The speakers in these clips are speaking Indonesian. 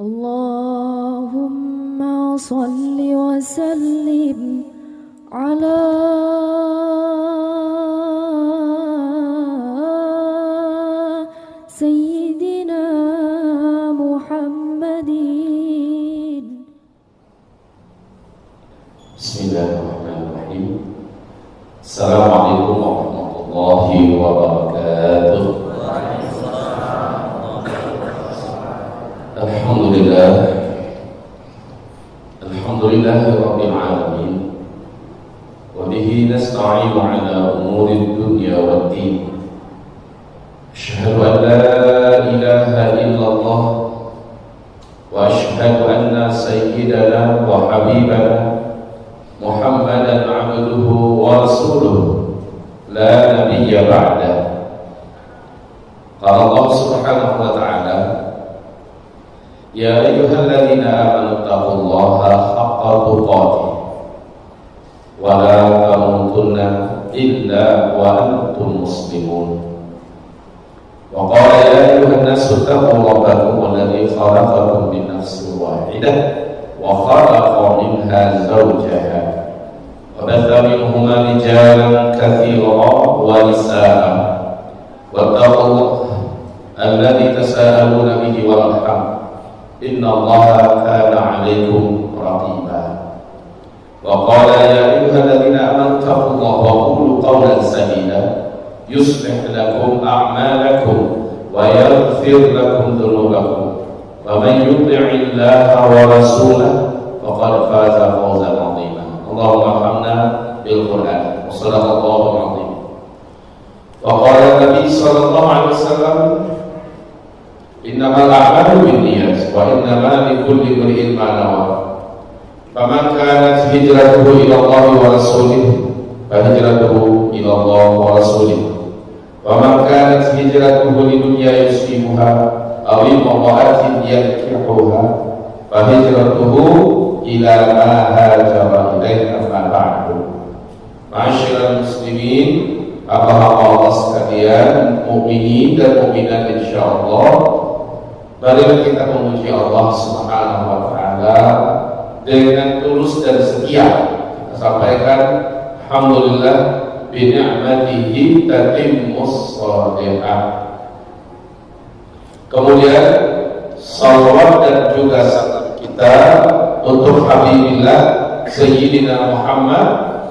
Allahumma salli wa sallim ala Sayyidina Muhammadin. Bismillahirrahmanirrahim. Assalamualaikum warahmatullahi wabarakatuh. Alhamdulillah rabbil alamin. Wa bihi nasta'inu ala umuri dunya waddin. Asyhadu an la ilaha illallah wa asyhadu anna sayyidana wa habibana Muhammadan abduhu wa rasuluhu la nabiyya ba'dah. Qala Allah subhanahu wa ta'ala, ya ayyuhalladzina amanu taqullaha haqqa tuqatih wa la tamutunna illa wa antum muslimun. Wa qala ya ayyuhan nasu taqu rabbakum alladzi khalaqakum min nafsin wahidah wa khalaqa minha zawjaha wa batha minhuma rijalan katsiran wa nisaa'a wattaqullaha alladzi tasaaluna bihi wal arham inna Allaha kana 'alaikum raqiba. Wa qala ya ayyuhalladzina amanu taqullaha wa qulu qawlan sadida yuslih lakum a'malakum wa yaghfir lakum dhunubakum wa man yuti'illaha wa rasulahu faqad faza fawzan 'azima. Allahumma arhamna bil Qur'an. Wa sallallahu alaihi. Wa qala Nabi sallallahu alaihi wasallam, innamal a'malu binniyat wa innamal likulli imri'in ma nawa. Faman kanat hijratuhu ila Allah wa rasulih fa hijratuhu ila Allah wa rasulih. Wa man kanat hijratuhu lidunya yusibuha aw imra'atin yankihuha fa hijratuhu ila ma hajara ilaihi amma ba'du. Ma'asyiral muslimin, apa Allah sekalian, mukminin dan mukminat insyaallah, marilah kita memuji Allah Subhanahu wa taala dengan tulus dan setia. Kita sampaikan alhamdulillah bi ni'matihi tatimmus shalihat. Kemudian salawat dan juga salam kita untuk Habibillah Sayyidina Muhammad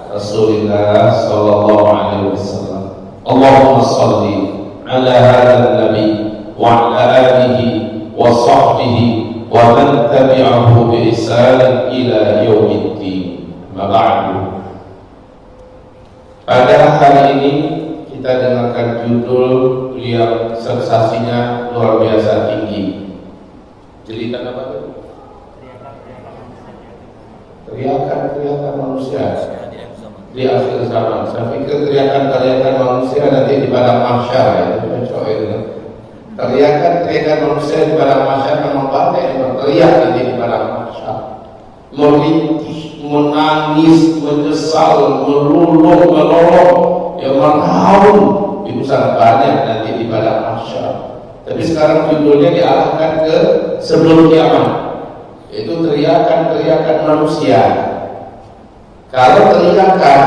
Rasulullah sallallahu alaihi wasallam. Allahumma shalli ala hadzal nabi wa ala alihi wa sahbihi wa man tabi'ahu bi ihsan ila yaumiddin. Ma ba'du. Pada hari ini kita dengarkan judul yang sensasinya luar biasa tinggi. Jelitan apa itu? Teriakan manusia di akhir zaman. Saya pikir teriakan manusia nanti di padang mahsyar, ya. Teriakan manusia di padang mahsyar memang banyak yang berteriak nanti di padang mahsyar, merintih, menangis, menyesal, melulung, melolong, yang mengaum, itu sangat banyak nanti di padang mahsyar. Tapi sekarang judulnya diarahkan ke sebelum kiamat, yaitu teriakan manusia. Kalau teriakan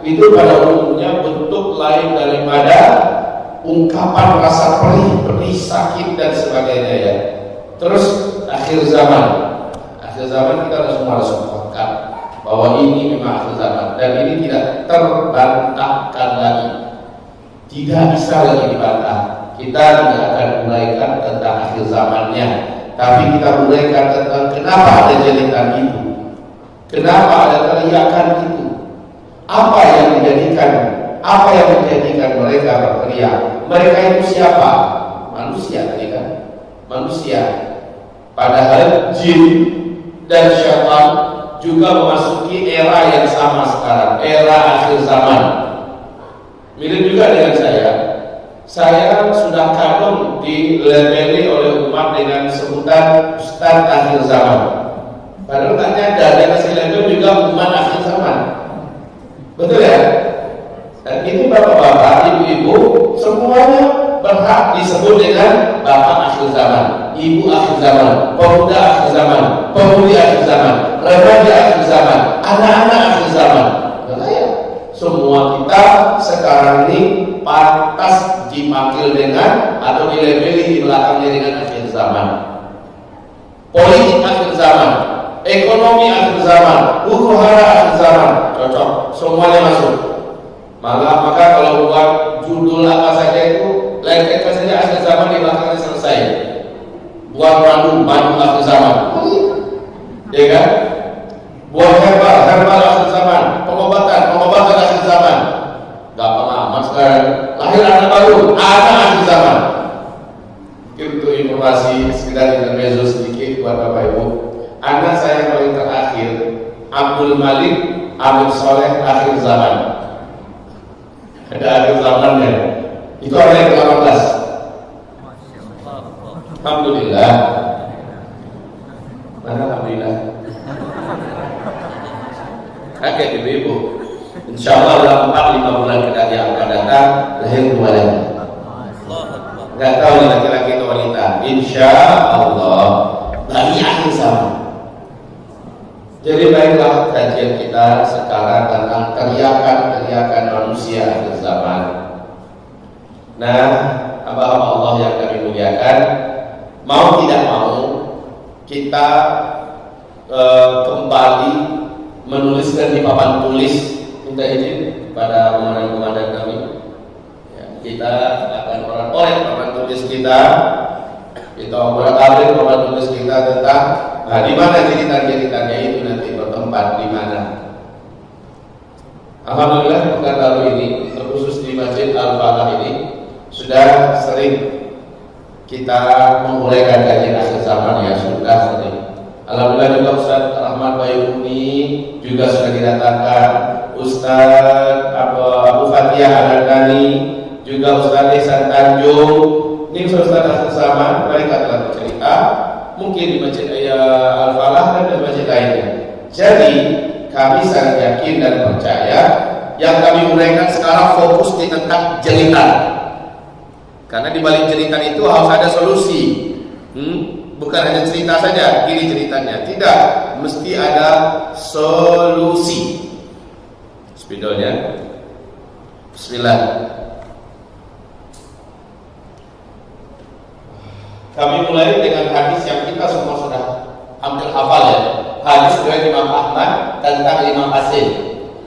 itu pada umumnya bentuk lain daripada ungkapan rasa perih, sakit dan sebagainya, ya. Terus akhir zaman kita harus sepakat bahwa ini memang akhir zaman dan ini tidak terbantahkan lagi, tidak bisa lagi dibantah. Kita tidak akan uraikan tentang akhir zamannya, tapi kita uraikan tentang kenapa ada jeritan itu, kenapa ada teriakan itu, apa yang menjadikan mereka berteriak. Mereka itu siapa? Manusia tadi kan? Manusia. Padahal jin dan syaitan juga memasuki era yang sama sekarang, era akhir zaman. Mirip juga dengan saya. Saya sudah kadung dilabeli oleh umat dengan sebutan Ustaz akhir zaman. Padahal tak nyadar dan saya label juga umat akhir zaman. Betul ya? Dan ini bapak-bapak, ibu-ibu, semuanya berhak disebut dengan bapak akhir zaman. ibu akhir zaman, pemuda akhir zaman, pemudi akhir zaman, remaja akhir zaman, anak-anak akhir zaman. Semua kita sekarang ini pantas dipanggil dengan atau dilabeli di belakangnya dengan akhir zaman. Politik akhir zaman, ekonomi akhir zaman, huru hara akhir zaman, cocok, semuanya masuk. Maka kalau buat judul apa saja itu, lengket saja akhir zaman di belakangnya selesai. Buat madu akhir zaman, ya kan? Buat herbal akhir zaman, pengobatan akhir zaman. Gampang amat sekarang. Lahir anak baru, anak akhir zaman. Itu informasi sekedar intermezzo sedikit buat Bapak Ibu. Anak saya paling terakhir, Abdul Malik Abdul Soleh akhir zaman. Ada akhir zamannya. Itu orang yang ke-18. Alhamdulillah. Mana alhamdulillah? Kaget ibu-ibu. Insya Allah dalam 4-5 bulan kita yang akan datang lahir dua lagi. Gak tahu nih laki-laki atau wanita. Insya Allah lagi akhir zaman. Jadi baiklah kajian kita sekarang tentang teriakan manusia akhir zaman. Nah, hamba-hamba Allah yang kami muliakan, mau tidak mau kita kembali menuliskan di papan tulis. Minta izin pada komandan-komandan kami ya, kita akan orang-orang papan tulis kita obrol-abrik papan tulis kita tentang di mana cerita-ceritanya itu nanti bertempat di mana. Alhamdulillah pekan lalu ini terkhusus di Masjid Al-Falah ini sudah sering kita menguraikan kajian akhir zaman ya, sudah sering. Alhamdulillah juga Ustaz Rahmat Bayuni juga sudah didatangkan, Ustaz Abu Fatihah Al-Adani, juga Ustaz Ihsan Tanjung. Ini Ustaz akhir zaman, mereka telah bercerita mungkin di Masjid Al-Falah dan di masjid lainnya. Jadi kami sangat yakin dan percaya yang kami uraikan sekarang fokus di tentang jelitan. Karena di balik jelitan itu harus ada solusi. Bukan hanya cerita saja, ini ceritanya. Tidak, mesti ada solusi. Spidolnya. Bismillah. Kami mulai dengan hadis yang kita semua sudah hampir hafal ya. Hadis dari Imam Ahmad tentang 5 fase.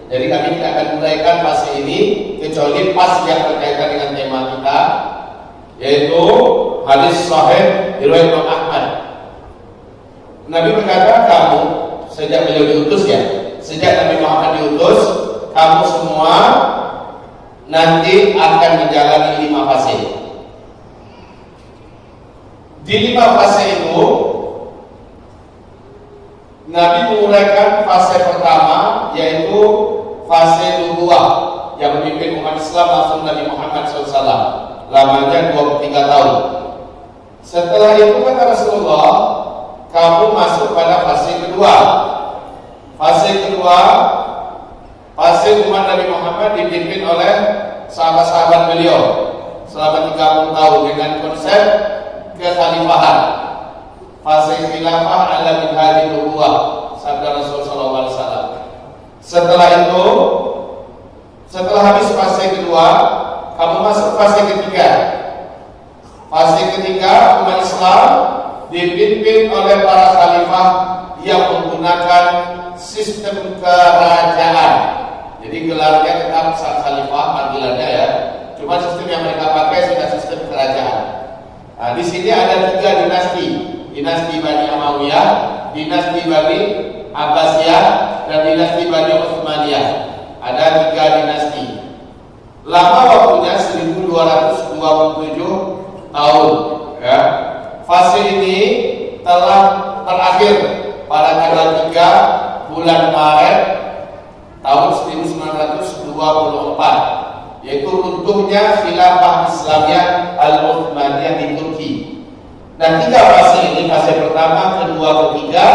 Jadi kami tidak akan mulaikan fase ini kecuali pas yang berkaitan dengan tema kita, yaitu hadis sahih riwayat Imam Ahmad. Nabi berkata, kamu sejak beliau diutus ya, sejak Nabi Muhammad diutus, kamu semua nanti akan menjalani 5 fase. Di 5 fase itu Nabi menguraikan fase pertama, yaitu fase nubuwah yang memimpin umat Islam langsung Nabi Muhammad SAW. Lamanya 23 tahun. Setelah itu kata Rasulullah, kamu masuk pada fase kedua. Fase kedua, fase umat Nabi Muhammad dipimpin oleh sahabat-sahabat beliau selama 30 tahun dengan konsep kekhalifahan. Fase khilafah ala minhajin nubuwah, sabda Rasulullah SAW. Setelah itu, setelah habis fase kedua, kamu masuk fase ketiga. Fase ketiga, umat Islam dipimpin oleh para khalifah yang menggunakan sistem kerajaan. Jadi gelarnya tetap sang khalifah panggilannya ya. Cuma sistem yang mereka pakai sudah sistem kerajaan. Nah, di sini ada 3 dinasti. Dinasti Bani Umayyah, dinasti Bani Abbasiyah, dan dinasti Bani Utsmaniyah. Ada 3 dinasti. Lama waktunya 1227 tahun ya. Fase ini telah terakhir pada tanggal 3 bulan Maret tahun 1924, yaitu runtuhnya khilafah Islamiyah Al-Utsmaniyah di Turki. Nah, 3 fase ini, fase pertama, kedua, ketiga,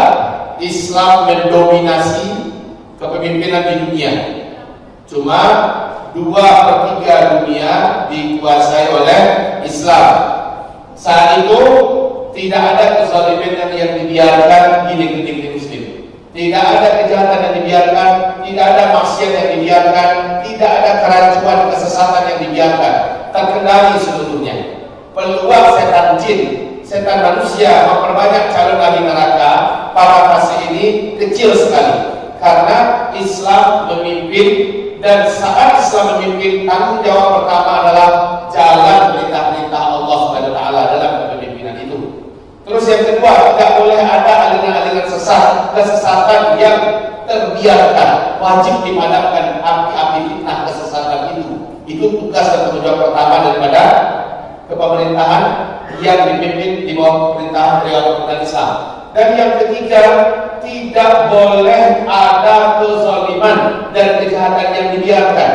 Islam mendominasi kepemimpinan di dunia. Cuma 2/3 dunia dikuasai oleh Islam. Saat itu tidak ada kezaliman yang dibiarkan di negeri Muslim. Tidak ada kejahatan yang dibiarkan, tidak ada maksiat yang dibiarkan, tidak ada kerancuan, kesesatan yang dibiarkan. Terkendali seluruhnya. Peluang setan jin, setan manusia memperbanyak calon ahli neraka pada fase ini kecil sekali. Karena Islam memimpin, dan saat Islam memimpin, tanggung jawab pertama adalah jalan perintah-perintah Allah Subhanahu wa taala dalam kepemimpinan itu. Terus yang kedua, tidak boleh ada aliran-aliran sesat, kesesatan yang terbiarkan. Wajib dipadamkan api-api fitnah kesesatan itu. Itu tugas dan tanggung jawab pertama daripada kepemerintahan yang dipimpin di bawah pemerintahan Riyadhul Islam. Dan yang ketiga, tidak boleh ada kezaliman dan kejahatan yang dibiarkan.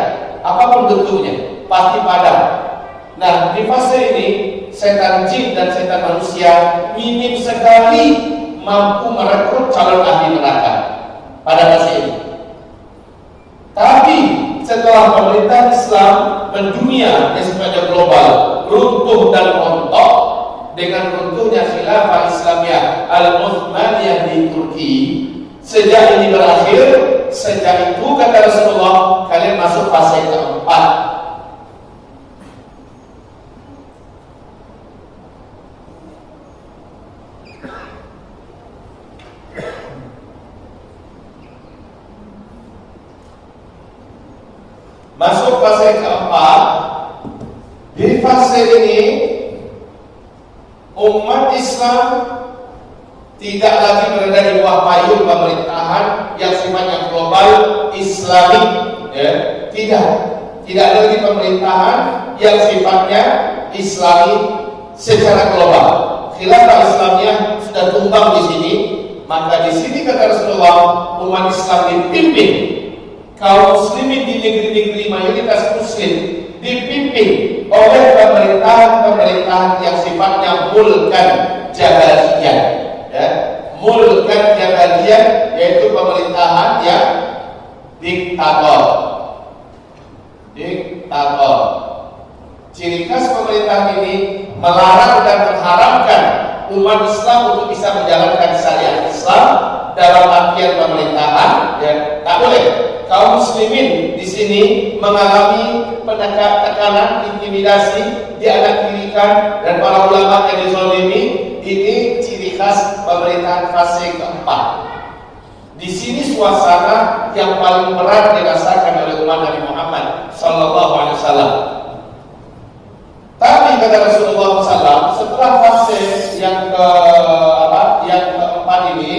Apapun bentuknya, pasti padam. Nah, di fase ini setan jin dan setan manusia minim sekali mampu merekrut calon ahli neraka pada fase ini. Tapi setelah pemerintah Islam mendunia yang sifatnya global runtuh dan rontok dengan runtuhnya khilafah Islamiyah Al-Utsmaniyah di Turki, sejak ini berakhir, sejak itu kata Rasulullah, kalian masuk fase keempat. Masuk fase keempat. Di fase ini umat Islam tidak lagi berada di bawah payung pemerintahan yang sifatnya global Islamik, ya. Tidak lagi pemerintahan yang sifatnya Islami secara global. Khilafah Islamiyah sudah tumbang di sini, maka di sini kata Rasulullah, umat Islam dipimpin, kaum muslimin di negeri-negeri mayoritas muslim dipimpin oleh pemerintahan yang sifatnya mulkan jabariyah, ya. Mulkan jabariyah yaitu pemerintahan yang diktator. Ciri khas pemerintahan ini melarang dan mengharamkan umat Islam untuk bisa menjalankan syariat Islam dalam artian pemerintahan, ya. Tak boleh. Kaum muslimin di sini mengalami tekanan, intimidasi, dianak-tirikan, dan para ulama yang dizalimi. Ini ciri khas pemerintahan fase keempat. Di sini suasana yang paling berat dirasakan oleh umat Nabi Muhammad Sallallahu Alaihi Wasallam. Tapi kata Rasulullah SAW, setelah fase yang keempat ini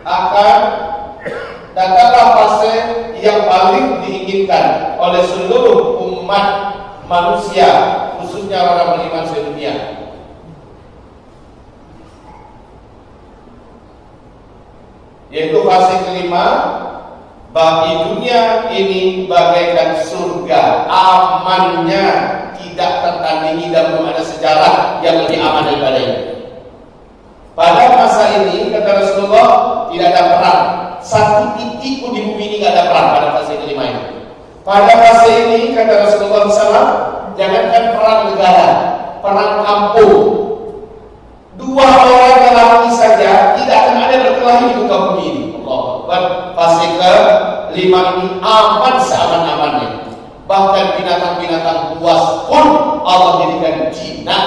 akan datanglah fase yang paling diinginkan oleh seluruh umat manusia, khususnya orang beriman sedunia. Yaitu fase kelima, bagi dunia ini bagaikan surga, amannya tidak tertandingi dan belum ada sejarah yang lebih aman daripada ini. Pada masa ini kata Rasulullah, tidak ada perang. Satu titik pun di bumi ini tidak ada perang pada fase kelima ini. Pada fase ini kata Rasulullah SAW, jangankan perang negara, perang kampung, dua orang lelaki saja tidak akan ada berkelahi di muka bumi ini. Allah Akbar. Fase kelima ini aman seaman-amannya. Bahkan binatang-binatang buas pun Allah jadikan jinak.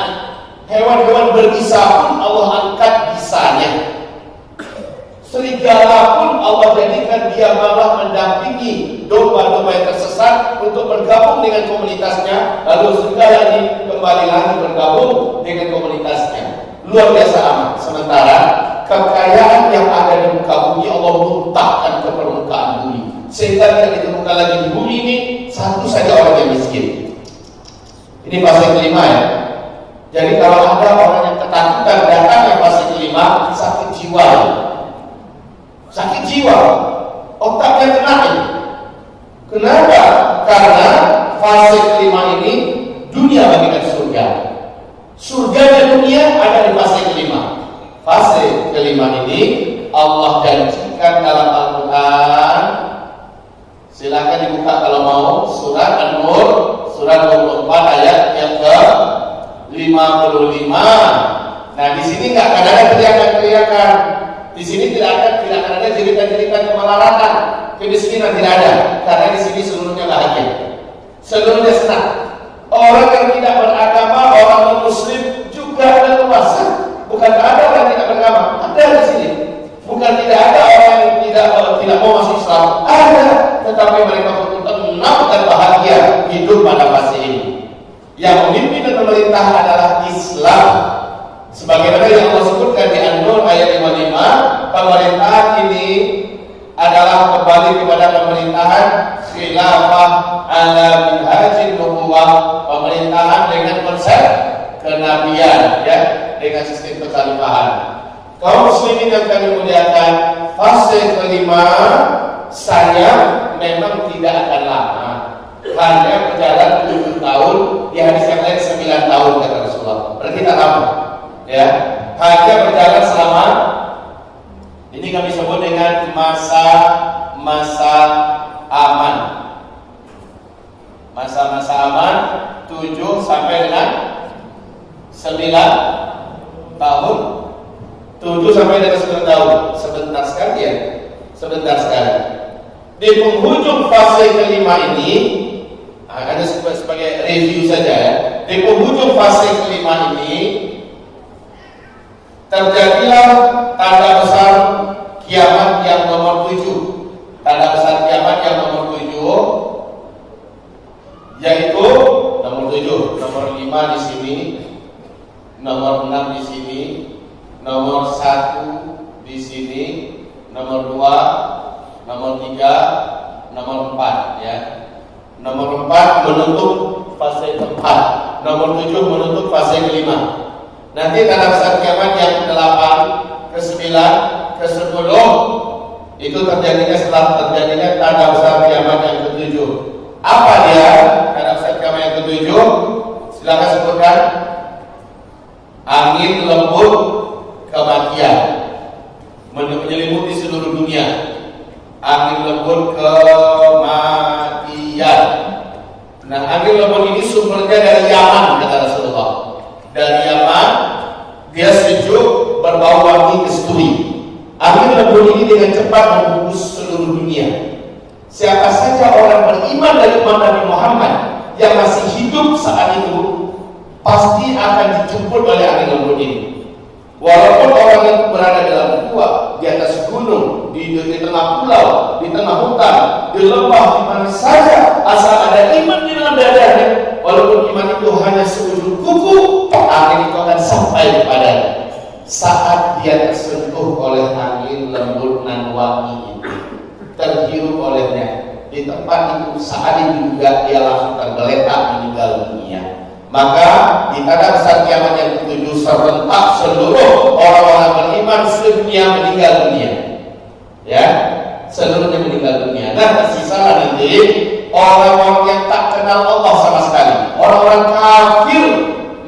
Hewan-hewan berbisa pun Allah angkat bisanya. Serigala pun Allah jadikan dia malah mendampingi domba-domba yang tersesat untuk bergabung dengan komunitasnya. Lalu serigala ini kembali lagi bergabung dengan komunitasnya. Luar biasa aman. Sementara kekayaan yang ada di muka bumi Allah muntahkan ke permukaan bumi, sehingga tidak ditemukan lagi di bumi ini satu saja orang yang miskin. Ini fase kelima, ya. Jadi kalau ada orang yang ketakutan datang yang fase kelima, sakit jiwa, ya. Sakit jiwa, otaknya kena ini. Kenapa? Karena fase kelima ini dunia bagikan surga. Surga dan dunia ada di fase kelima. Fase kelima ini Allah janjikan dalam Al-Quran. Silakan dibuka kalau mau, surat An-Nur, surat 24 ayat yang ke 55. Nah, di sini Di sini tidak akan ada cerita-cerita kemelaratan, kemiskinan, tidak ada, karena di sini seluruhnya bahagia, seluruhnya senang. Orang yang tidak beragama, orang non muslim juga ada luasa. Bukan ada orang yang tidak beragama, ada di sini. Bukan tidak ada orang yang tidak mau masuk Islam, ada, tetapi mereka betul tenang dan bahagia hidup pada fase ini. Yang memimpin dan pemerintah adalah Islam. Sebagaimana yang Allah sebutkan di An-Nur ayat 55, pemerintahan ini adalah kembali kepada pemerintahan khilafah ala minhajin nubuwah, pemerintahan dengan konsep kenabian, ya, dengan sistem kekhalifahan. Kaum muslimin yang kami muliakan, fase kelima saya memang tidak akan lama, hanya berjalan 7 tahun, di hadis yang lain 9 tahun kata Rasulullah. Berarti tak lama, ya, hanya berjalan selama ini kami sebut dengan masa-masa aman. Masa-masa aman 7 sampai dengan 9 tahun. 7 sampai dengan 9 tahun. Sebentar sekali ya. Sebentar sekali. Di penghujung fase kelima ini, ada sebagai review saja ya. Di penghujung fase kelima ini terjadilah tanda besar kiamat yang nomor 7. Tanda besar kiamat yang nomor 7, yaitu nomor 7, nomor 5 di sini, nomor 6 di sini, nomor 1 di sini, nomor 2, nomor 3, nomor 4 ya. Nomor 4 menutup fase keempat, nomor 7 menutup fase kelima. Nanti tanda besar kiamat yang ke-8, ke-9, ke-10 itu terjadinya setelah terjadinya tanda besar kiamat yang ke-7. Apa dia tanda besar kiamat yang ke-7? Silakan sebutkan. Angin lembut kematian menyelimuti seluruh dunia. Angin lembut kematian. Nah, angin lembut ini sumbernya dari Yaman kata Rasulullah. Dari Yaman, dia sejuk, berbau wangi kasturi. Angin lembut ini dengan cepat membungkus seluruh dunia. Siapa saja orang beriman dari umat Nabi Muhammad yang masih hidup saat itu pasti akan dijemput oleh angin lembut ini. Walaupun orang yang berada dalam gua, di atas gunung, di tengah pulau, di tengah hutan, di lembah, di mana saja, asal ada iman di dalam dadanya, walaupun iman itu hanya seujung kuku, angin itu akan sampai kepadanya. Saat dia tersentuh oleh angin lembut nan wangi itu, terhirup olehnya, di tempat itu saat itu juga dia langsung tergeletak meninggal dunia. Maka di tanda besar kiamat yang ke-7 serentak seluruh orang-orang beriman sedunia meninggal dunia. Ya, seluruhnya meninggal dunia. Nah, tersisa nanti orang-orang yang tak kenal Allah sama sekali, orang-orang kafir,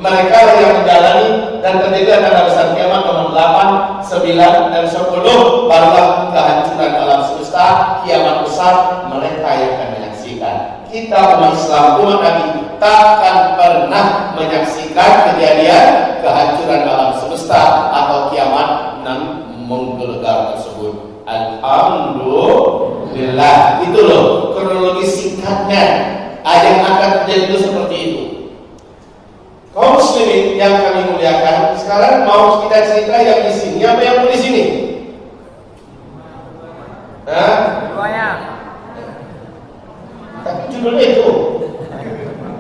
mereka yang menjalani dan terjadi tanda besar kiamat nomor 8, 9 dan 10, barulah kehancuran alam semesta, kiamat besar mereka yang akan menyaksikan. Kita umat Islam, umat Nabi takkan pernah menyaksikan kejadian kehancuran alam semesta atau kiamat yang menggelegar tersebut. Alhamdulillah. Itu loh kronologi singkatnya. Yang akan terjadi itu seperti itu. Kaum muslimin yang kami muliakan, sekarang mau kita cerita yang di sini apa yang di sini? Tapi judulnya itu.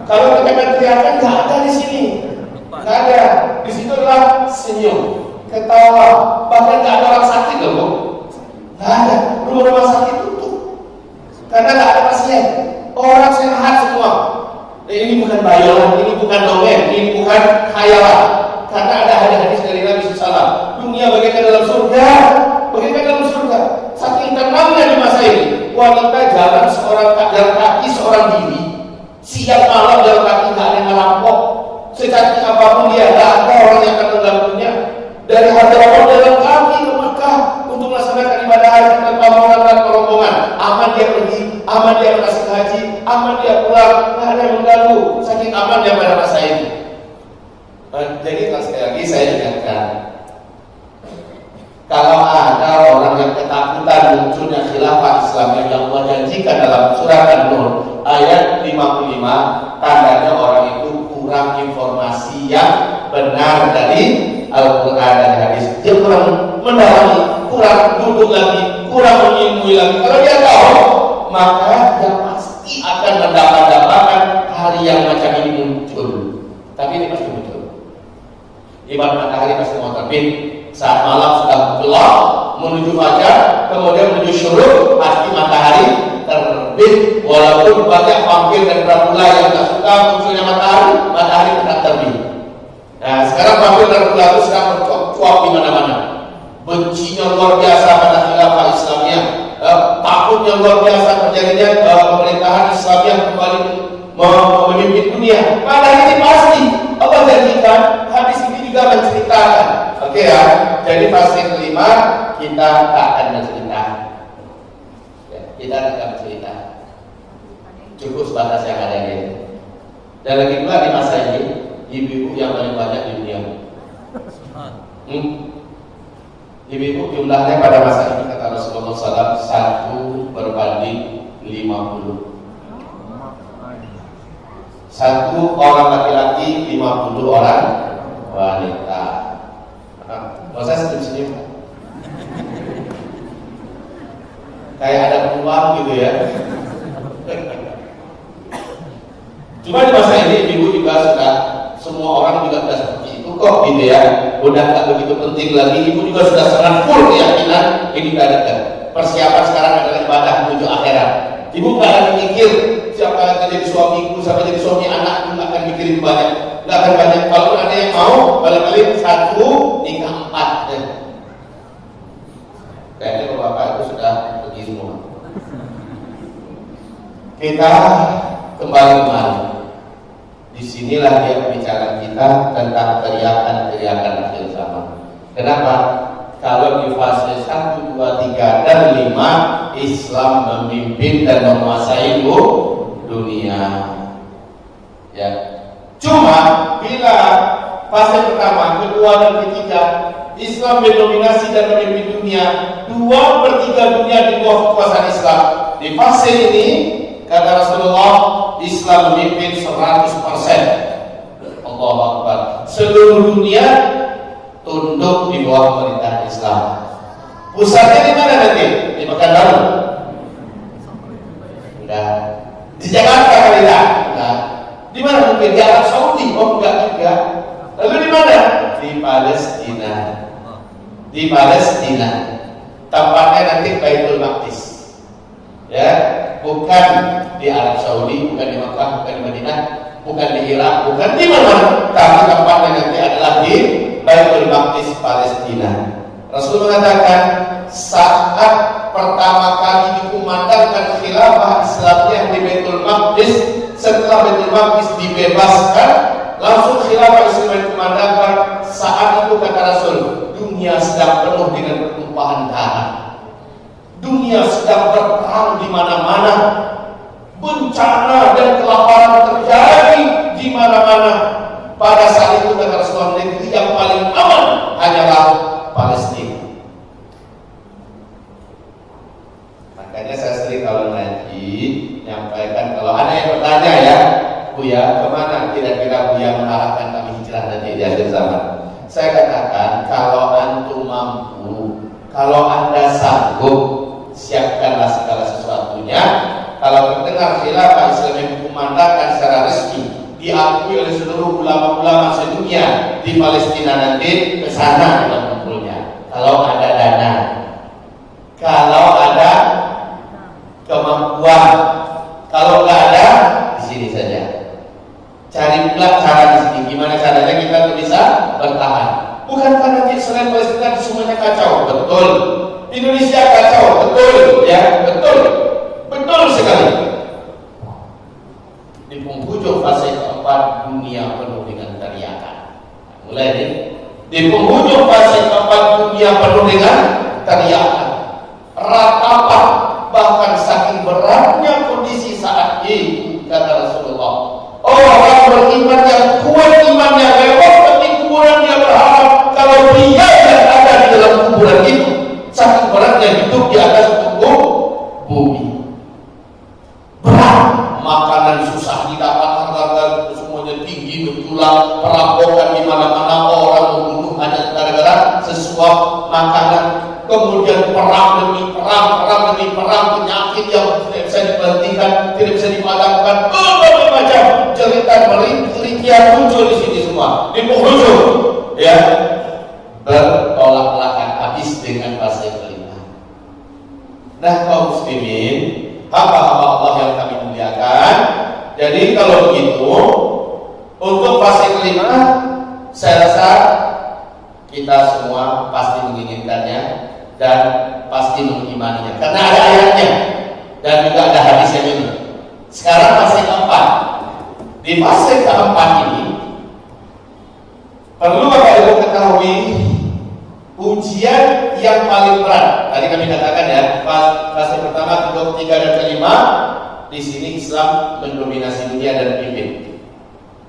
Kalau kita akan teriakan nggak ada di sini, nggak ada. Di situ adalah senyum, ketawa, bahkan nggak ada orang sakit loh, Bu. Nggak ada. Rumah-rumah sakit tutup karena nggak ada pasien. Orang sehat semua. Ini bukan bayolan, ini bukan dongeng, ini bukan khayalan. Karena ada hadis dari Nabi SAW. Dunia bagaikan dalam surga, bagaikan dalam surga. Saking tenangnya di masa ini, wanita jalan kaki seorang diri, siang malam jalan kaki nggak ada yang ngerampok. Secantik apapun dia, nggak ada orang yang akan mengganggunya. Dari Hadramaut jalan kaki ke Mekah untuk melaksanakan ibadah haji tanpa menggunakan rombongan. Aman dia pergi, aman dia menasik haji, aman dia pulang, nggak ada yang mengganggu. Saking aman dia pada masa ini. Jadi sekali lagi saya ingatkan, kalau ada khilafah Islamiyah yang Allah janjikan dalam surat An-Nur ayat 55, tandanya orang itu kurang informasi yang benar dari Al-Quran dan hadis. Dia kurang mendalami, kurang duduk lagi, kurang mengilmui lagi. Kalau dia tahu, maka dia pasti akan mendapatkan hari yang macam ini muncul. Tapi ini pasti muncul. Ibarat matahari pasti mau terbit, saat malam sudah gelap menuju fajar, kemudian menuju syuruk, pasti matahari terbit. Walaupun banyak vampir dan dracula yang tak suka munculnya matahari, matahari tetap terbit. Nah, sekarang vampir dan dracula itu sedang bercuap di mana-mana. Bencinya luar biasa pada khilafah Islamiyah, takutnya luar biasa terjadinya pemerintahan Islamiyah kembali memimpin dunia. Padahal ini pasti Allah janjikan, hadis ini juga menceritakan. Oke ya, jadi fase kelima kita tak akan bercerita. Ya, kita tak akan bercerita. Cukup sebatas yang ada ini. Dan lagi pula di masa ini, ibu-ibu yang paling banyak di dunia. Ibu-ibu jumlahnya pada masa ini kata Rasulullah SAW 1/50. Satu orang laki-laki, 50 orang wanita. Masa senyum-senyum kayak ada peluang gitu ya. Cuma di masa ini ibu juga sudah, semua orang juga sudah seperti itu kok gitu ya. Udah gak begitu penting lagi. Ibu juga sudah sangat full keyakinan ini tidak. Persiapan sekarang adalah ibadah menuju akhirat. Ibu gak lagi mikir siapa yang akan jadi suamiku, siapa jadi suami anakku, gak akan mikirin banyak. Gak akan banyak. Kalau ada yang mau, balik-balik 1 nikah 4 ya. Kayaknya bapak itu sudah pergi semua. Kita kembali. Disinilah dia pembicaraan kita tentang teriakan-teriakan akhir zaman. Kenapa? Kalau di fase 1, 2, 3, dan 5 Islam memimpin dan menguasai dunia. Ya. Cuma bila fase pertama, kedua, dan ketiga Islam mendominasi dan memimpin dunia, 2/3 dunia di bawah kekuasaan Islam. Di fase ini kata Rasulullah, Islam memimpin 100%. Allahu Akbar. Seluruh dunia tunduk di bawah pemerintahan Islam. Pusatnya di mana nanti? Di Pekanbaru? Enggak. Di Jakarta kali tidak? Enggak. Di mana mungkin? Di Arab Saudi? Oh enggak juga. Lalu di mana? Di Palestina. Di Palestina. Tempatnya nanti Baitul Maqdis. Ya, bukan di Arab Saudi, bukan di Makkah, bukan di Madinah, bukan di Irak, bukan di mana, tapi tempatnya nanti adalah di Baitul Maqdis, Palestina. Rasul mengatakan saat pertama kali dikumandangkan khilafah Islamiyah di Baitul Maqdis, setelah Baitul Maqdis dibebaskan, langsung khilafah Islamiyah dikumandangkan. Saat itu kata Rasul, dunia sedang penuh dengan pertumpahan darah. Dunia sedang berperang di mana-mana. Bencana dan kelaparan terjadi di mana-mana. Pada saat itu kata Rasulullah, negeri yang paling aman hanyalah Palestina. Makanya saya sering kalau ngaji nyampaikan, kalau ada yang bertanya ya, Buya, kemana kira-kira Buya mengarahkan kami hijrah nanti di akhir zaman? Saya katakan, kalau antum mampu, kalau anda sanggup, siapkanlah segala sesuatunya. Kalau terdengar khilafah Islam yang dikumandangkan secara resmi, diakui oleh seluruh ulama-ulama sedunia di Palestina, nanti ke sana kita kumpulnya. Kalau ada dana, kalau ada kemampuan, kalau nggak ada di sini saja. Cari pula cara di sini. Gimana caranya kita untuk bisa bertahan? Bukan karena selain Palestina semuanya kacau, betul. Indonesia kacau, betul, ya, betul, betul sekali. Di penghujung fase keempat, dunia penuh dengan teriakan. Mulai nih, di penghujung fase keempat, dunia penuh dengan teriakan, ratapan, bahkan saking beratnya kondisi saat itu kata Rasulullah. Orang beriman yang kuat imannya, lewat di kuburan dia berharap kalau dia yang ada di dalam kuburan itu. Saking beratnya hidup di atas tubuh yang muncul di sini semua di penghujung, ya, bertolak belakang habis dengan fase kelima. Nah, kaum muslimin, hamba-hamba Allah yang kami muliakan, jadi kalau begitu untuk fase kelima, saya rasa kita semua pasti menginginkannya dan pasti mengimaninya karena ada ayatnya dan juga ada hadisnya ini. Sekarang fase keempat. Di fase keempat ini perlu Bapak Ibu ketahui ujian yang paling berat. Tadi kami katakan ya, fase pertama, kedua, ketiga, dan kelima. Di sini Islam mendominasi dunia dan pimpin.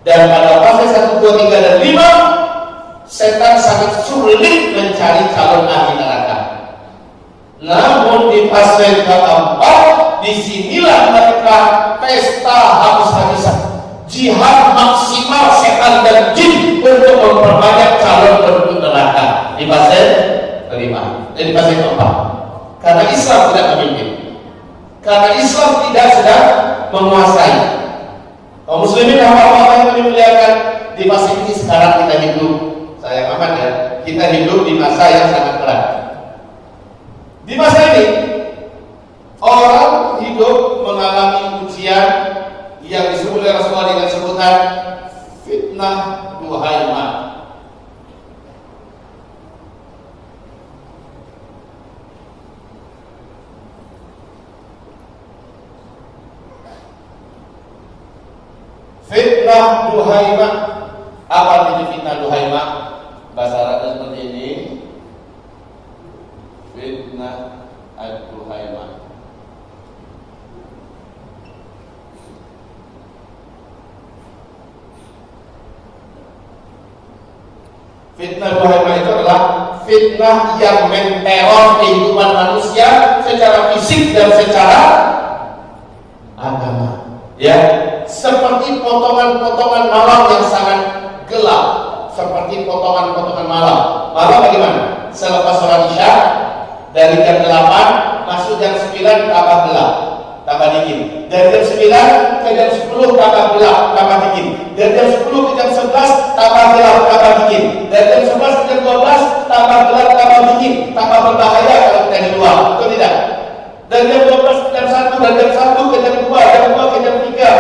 Dan pada fase 1, 2, 3, dan 5, setan sangat sulit mencari calon ahli neraka. Namun di fase keempat, disinilah mereka pesta habis-habisan, jihad maksimal setan dan jin untuk memperbanyak calon penduduk neraka di fase kelima, di fase keempat. Karena Islam tidak memimpin, karena Islam tidak sedang menguasai. Kaum muslimin hamba-hamba yang kami muliakan, di fase ini sekarang kita hidup, sayang amat ya, kita hidup di masa yang sangat berat. Di masa ini orang hidup mengalami ujian yang disebut oleh Rasulullah dengan sebutan fitnah duhaimah. Fitnah duhaimah. Apa artinya fitnah duhaimah? Bahasa Arabnya seperti ini. Fitnah ad-duhaimah. Fitnah duhaimah itu adalah fitnah yang menteror kehidupan manusia secara fisik dan secara agama. Ya, seperti potongan-potongan malam yang sangat gelap, seperti potongan-potongan malam. Malam bagaimana? Selepas sholat Isya dari jam 8 masuk jam 9 tambah gelap, tambah dingin. Dari jam 9 ke jam 10 tambah gelap, tambah dingin. Dari jam 10 ke jam 11 tambah gelap, tambah dingin. Dari jam 11 ke jam 12 tambah gelap, tambah dingin, tambah berbahaya kalau kita di luar, betul tidak? Dari jam 12 ke jam 1, dari jam 1 ke jam 2, jam 2 ke jam 3,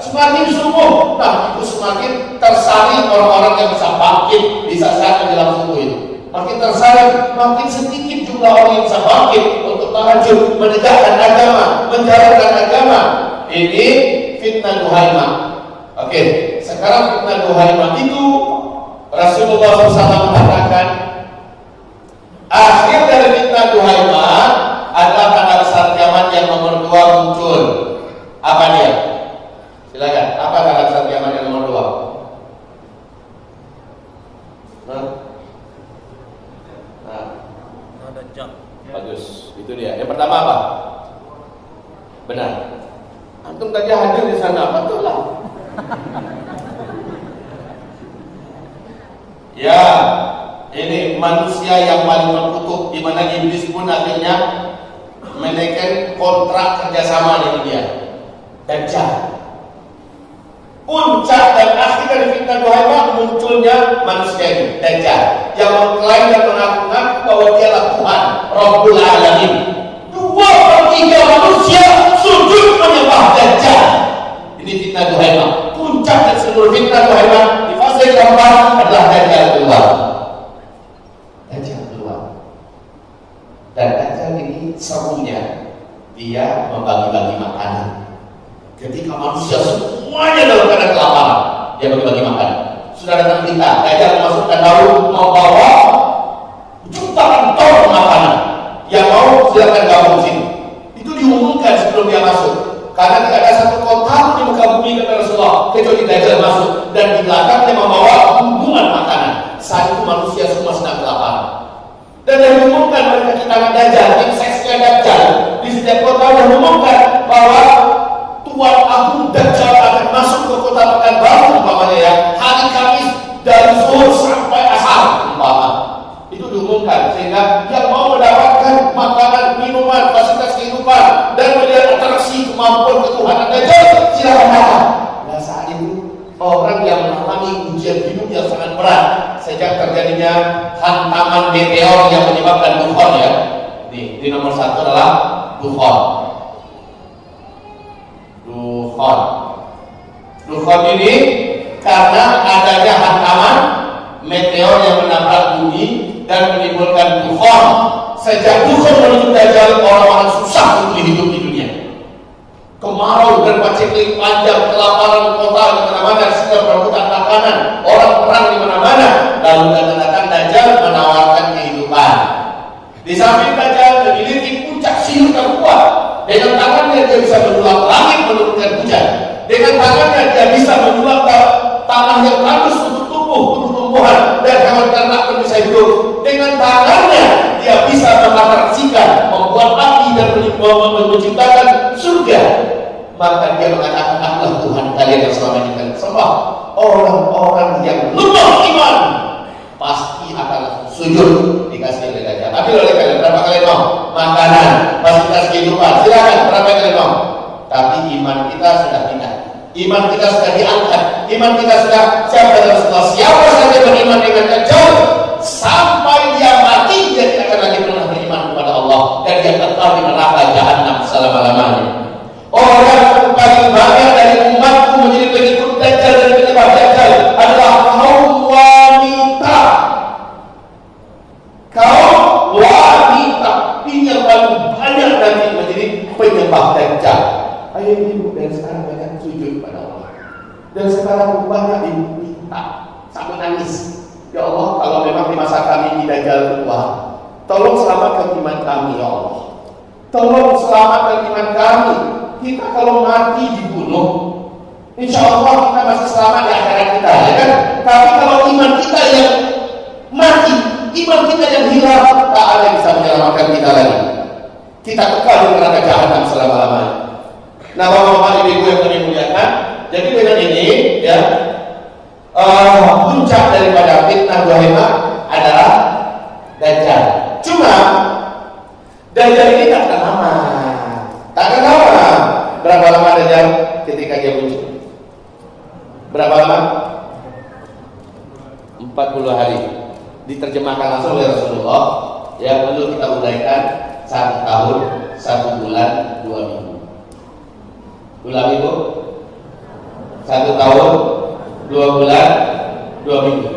semakin subuh. Nah, itu semakin tersaring orang-orang yang bisa bangkit di saat menjelang subuh itu. Makin tersaring, makin sedikit jumlah orang yang bisa bangkit untuk tahajud, menegakkan agama, menjalankan agama. Ini fitnah duhaimah. Oke, sekarang fitnah duhaimah itu Rasulullah SAW mengatakan akhir dari fitnah duhaimah adalah tanda besar kiamat yang nomor 2 muncul. Apa dia? Silakan. Apa tanda besar kiamat yang nomor 2? Bagus, itu dia. Yang pertama apa? Benar. Antum tadi hadir di sana, betul lah. Ya, ini manusia yang paling terkutuk, di mana iblis pun akhirnya menaikkan kontrak kerjasama dengan dia. Dajjal. Puncak dan akhir dari fitnah duhaimah munculnya manusia ini, Dajjal, yang mengklaim dan mengaku-ngaku bahwa dialah Tuhan, Rabbul Alamin. 2/3 manusia sujud menyembah Dajjal. Ini fitnah duhaimah. Puncak dan seluruh fitnah duhaimah di fase keempat adalah Dajjal keluar. Dajjal keluar. Dan Dajjal ini serunya dia membagi-bagi makanan. Ketika manusia semuanya dalam keadaan kelaparan, dia bagi-bagi makan. Sudah datang berita, Dajjal memasukkan daun membawa jutaan ton makanan. Yang mau silakan gabung sini. Itu diumumkan sebelum dia masuk. Karena tidak ada satu kota di muka bumi kata Rasulullah kecuali Dajjal masuk dan di belakangnya membawa bumbungan makanan. Saat itu manusia semua sedang kelaparan. Dan yang diumumkan mereka kedatangan Dajjal, suksesnya Dajjal di setiap kota diumumkan bahwa Tuan Agung Dajjal akan masuk ke kota Pekanbaru umpamanya ya, hari Kamis dari zuhur sampai asar umpama. Itu diumumkan sehingga yang mau mendapatkan makanan, minuman, fasilitas kehidupan dan melihat atraksi kemampuan ketuhanan Dajjal silakan datang. Nah saat itu orang yang mengalami sejak terjadinya hantaman meteor yang menyebabkan dukhan ya. Di nomor 1 adalah dukhan. Dukhan ini karena adanya hantaman meteor yang menabrak bumi dan menimbulkan dukhan. Sejak dukhan menuju Dajjal, orang-orang susah untuk hidup di dunia. Kemarau dan paceklik panjang, kelaparan kota di mana-mana, setiap perebutan makanan, orang perang di mana-mana. Lalu datang Dajjal menawarkan kehidupan. Di samping Dajjal memiliki puncak sihir terkuat. Dengan tangannya dia bisa menyulap langit menurunkan hujan. Dengan tangannya dia bisa menyulap tanah yang tandus untuk tumbuh-tumbuhan dan hewan ternak pun bisa hidup. Dengan tangannya dia bisa mengatraksikan, membuat api dan menciptakan surga. Maka dia mengatakan, Allah Tuhan kalian yang selama ini kalian sembah. Orang-orang yang lemah iman pasti akan sujud dikasih oleh Dajjal. Tapi oleh kalian berapa kalian mau? Makanan, fasilitas kehidupan, silakan berapa kalian mau? Tapi iman kita sudah pindah. Iman kita sudah diangkat. Iman kita sudah siapa saja beriman dengan Dajjal sampai dia mati, dia tidak akan lagi pernah beriman kepada Allah dan dia kekal di neraka jahanam selama-lamanya. Orang yang paling banyak dari umatku menjadi pengikut Dajjal dan penyembah Dajjal adalah kaum wanita. Kaum wanita ini yang paling banyak nanti menjadi penyembah Dajjal. Ayo ibu dan sekarang banyak sujud pada Allah. Dan sekarang banyak ibu minta sampai nangis. Ya Allah, kalau memang di masa kami di Dajjal keluar, tolong selamatkan iman kami ya Allah. Tolong selamatkan iman kami. Kita kalau mati dibunuh, insya Allah kita masih selamat di akhirat kita, ya kan? Tapi kalau iman kita yang mati, iman kita yang hilang, tak ada yang bisa menyelamatkan kita lagi. Kita kekal di neraka jahanam selama-lamanya. Nah, bapak-bapak ibu-ibu yang kami muliakan, jadi dengan ini, ya, puncak daripada fitnah Duhaimah adalah Dajjal. Cuma Dajjal ini tak akan lama. Tak akan lama. Berapa lama Dajjal ketika dia muncul? Berapa lama? 40 hari. Diterjemahkan langsung oleh Rasulullah. Ya, perlu kita uraikan 1 tahun, 1 bulan, 2 minggu. Ulang ibu. 1 tahun, 2 bulan, 2 minggu.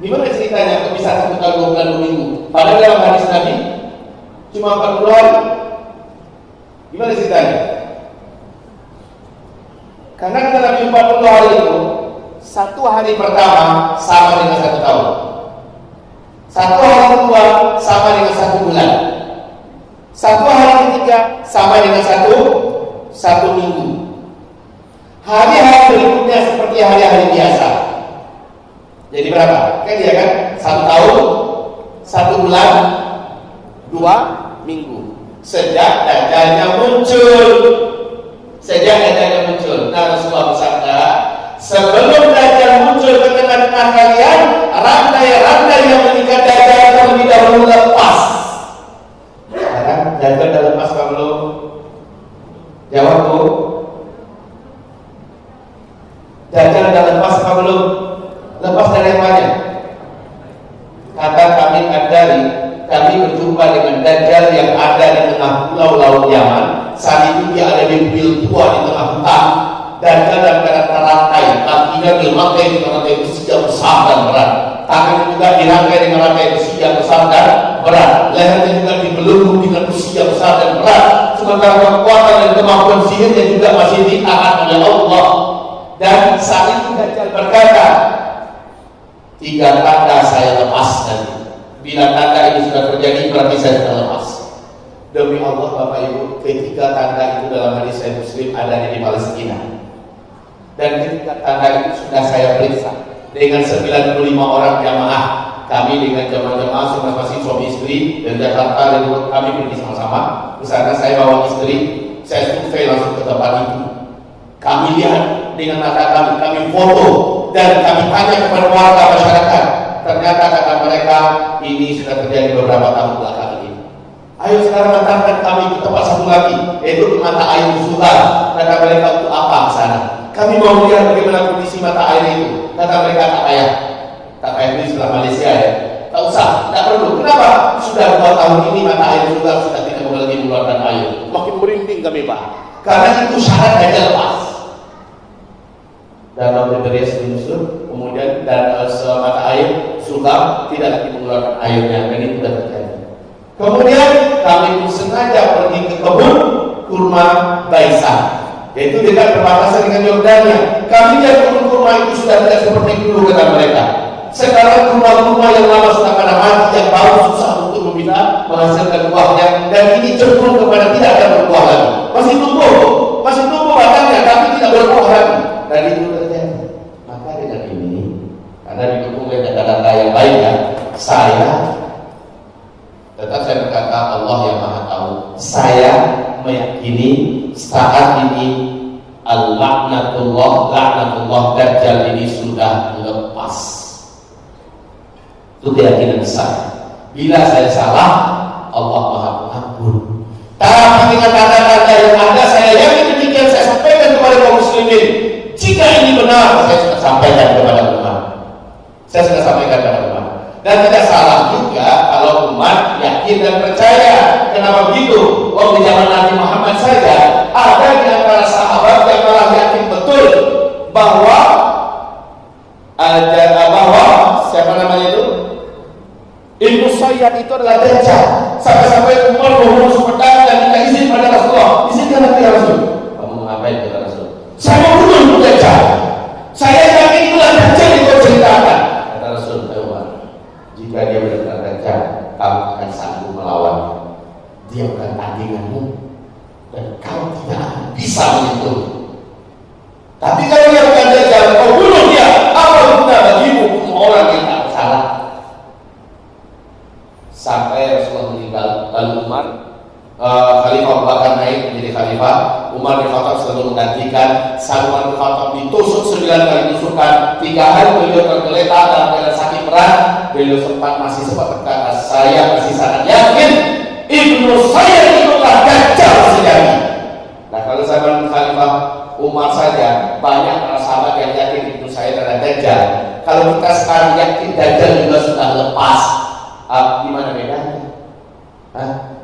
Gimana ceritanya kok bisa 1 tahun, 2 bulan, 2 minggu? Padahal dalam hadis Nabi cuma 40 hari. Gimana ceritanya? Karena kata Nabi 40 hari itu 1 hari pertama sama dengan 1 tahun, 1 hari kedua sama dengan 1 bulan, 1 hari ketiga sama dengan 1 minggu. Hari-hari berikutnya seperti hari-hari biasa. Jadi berapa? Kan dia kan 1 tahun, 1 bulan, 2 minggu. Sejak Dajjalnya muncul. Nah, Rasulullah bersabda, sebelum Dajjal muncul ke tengah-tengah kalian, rantai-rantai yang mengikat Dajjal terlebih dahulu lepas. Sekarang Dajjal dah lepas apa belum? Jawab Bu. Dajjal dah lepas apa belum? Lepas dari yang mana? Kata kami Qadari, kami berjumpa dengan Dajjal yang ada di tengah pulau laut Yaman. Saat itu dia ada di mobil tua di tengah hutan. Dajjal dalam keadaan terrantai, kakinya dirangkai dengan rantai besi yang besar dan berat. Tangannya juga dirangkai dengan rantai besi yang besar dan berat. Lehernya juga dibelenggu dengan besi yang besar dan berat. Sementara kekuatan dan kemampuan sihirnya juga masih ditahan oleh Allah. Dan saat itu Dajjal berkata, 3 tanda saya lepas nanti. Bila tanda ini sudah terjadi, berarti saya sudah lepas. Demi Allah Bapak Ibu, ketika tanda itu dalam hadis Sahih Muslim adanya di Palestina. Dan ketika tanda itu sudah saya periksa dengan 95 orang jamaah. Kami dengan jamaah-jamaah masing-masing suami istri dari Jakarta, dan kami pergi sama-sama. Di sana saya bawa istri, saya survei langsung ke tempat itu. Kami lihat dengan mata kami foto, dan kami tanya kepada warga masyarakat. Ternyata kata mereka, ini sudah terjadi beberapa tahun belakangan ini. Ayo sekarang antarkan kami ke tempat satu lagi, yaitu ke mata air Zuhar. Kata mereka, untuk apa ke sana? Kami mau melihat bagaimana kondisi mata air itu. Kata mereka, tak payah. Tak kayak ini setelah Malaysia ya. Tak usah, tak perlu. Kenapa? Sudah 2 tahun ini mata air sudah tidak boleh lagi mengeluarkan air. Makin merinding kami Pak. Karena itu syarat aja lepas. Dan Tiberias menyusut, kemudian dan semata air sudah tidak lagi mengeluarkan airnya. Dan itu sudah terjadi. Kemudian kami pun sengaja pergi ke kebun kurma Baisa, yaitu dekat perbatasan dengan Yordania. Kami lihat kebun kurma itu sudah tidak seperti dulu kata mereka. Sekarang kurma-kurma yang lama sudah pada mati, yang baru susah untuk membina menghasilkan buahnya, dan ini cenderung kepada tidak akan berbuah lagi. Masih tumbuh batangnya, tapi tidak berbuah lagi. Dan itu terjadi. Maka dengan ini, karena didukung oleh data-data yang lainnya, saya berkata Allah yang Maha Tahu. Saya meyakini saat ini laknatullah Dajjal ini sudah lepas. Itu keyakinan saya. Bila saya salah, Allah Maha Pengampun. Tapi dengan kata-kata yang ada, saya yakin demikian, saya sampaikan kepada kaum muslimin. Jika ini benar, saya sudah sampaikan kepada umat. Dan tidak salah juga kalau umat yakin dan percaya. Kenapa begitu? Di zaman Nabi Muhammad saja ada di antara sahabat yang malah yakin betul bahwa siapa namanya itu? Ibnu Sayyad itu adalah Dajjal. Sampai-sampai Umar mengurus pedang dan minta izin pada Rasulullah. Izinkan nanti ya Rasul. Kamu mengapain kepada Rasul? Saya mau bunuh Ibnu Dajjal. Saya yakin itulah Dajjal yang kau ceritakan. Kata Rasul, Umar, jika dia benar-benar Dajjal, kamu akan sanggup melawan. Dia bukan tandinganmu dan kau tidak akan bisa menyentuh. Tapi kalau dia bukan Dajjal, kau bunuh dia. Apa guna bagimu bunuh orang yang tak bersalah? Sampai Rasulullah meninggal, lalu Umar Khalifah Abu Bakar naik menjadi khalifah. Umar bin Khattab selalu menggantikan. Umar bin Khattab ditusuk 9 kali tusukan. 3 hari beliau tergeletak dalam keadaan sakit berat. Beliau masih sempat berkata, saya masih sangat yakin Ibnu Sayyad itulah Dajjal sejati. Nah, kalau zaman Khalifah Umar saja banyak para sahabat yang yakin Ibnu Sayyad adalah Dajjal. Kalau kita sekarang yakin Dajjal juga sudah lepas, gimana bedanya?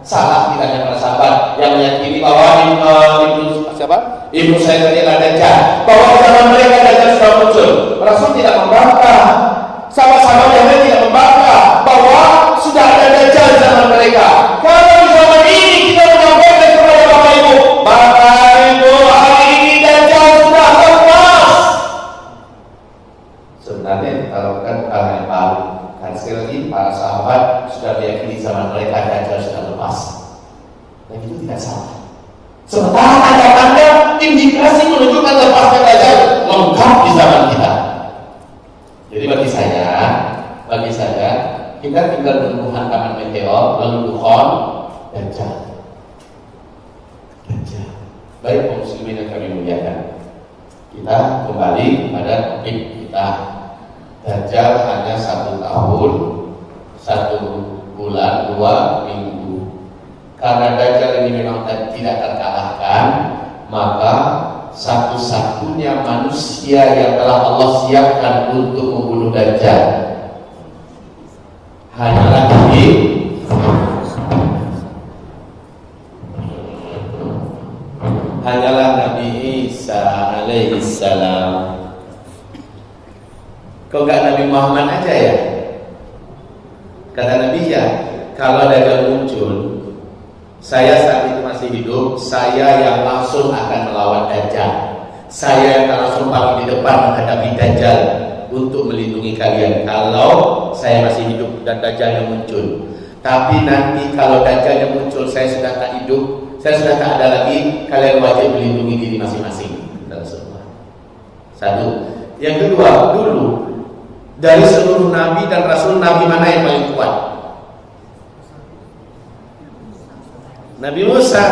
Salah tidak hanya para sahabat yang meyakini bahwa Ibnu Sayyad adalah Dajjal, bahwa zaman mereka Dajjal sudah muncul. Rasul tidak membantah, sama-sama yang lain tidak membantah bahwa sudah ada Dajjal zaman mereka. Kalau di zaman ini kita menyampaikan kepada Bapak Ibu, hari ini Dajjal sudah lepas. Sebenarnya kita lakukan hal yang baru. Dan sekali lagi para sahabat sudah meyakini zaman mereka Dajjal sudah lepas. Dan itu tidak salah. Sementara tanda-tanda indikasi menunjukkan lepasnya Dajjal lengkap di zaman kita. Jadi bagi saya kita tinggal menunggu hantaman meteor lalu dukhon Dajjal. Baik kaum muslimin yang kami muliakan, kita kembali kepada topik kita. Dajjal hanya 1 tahun, 1 bulan, 2 minggu. Karena Dajjal ini memang tidak terkalahkan, maka satu-satunya manusia yang telah Allah siapkan untuk membunuh Dajjal hanyalah Nabi Isa alaihi salam. Kok gak Nabi Muhammad aja ya? Kata Nabi ya, kalau Dajjal muncul, saya saat itu masih hidup, saya yang langsung akan melawan Dajjal. Saya yang akan langsung paling di depan menghadapi Dajjal untuk melindungi kalian kalau saya masih hidup dan Dajjal yang muncul. Tapi nanti kalau Dajjal yang muncul, saya sudah tak hidup, saya sudah tak ada lagi, kalian wajib melindungi diri masing-masing. Satu. Yang kedua, dulu dari seluruh nabi dan rasul, nabi mana yang paling kuat? Nabi Musa.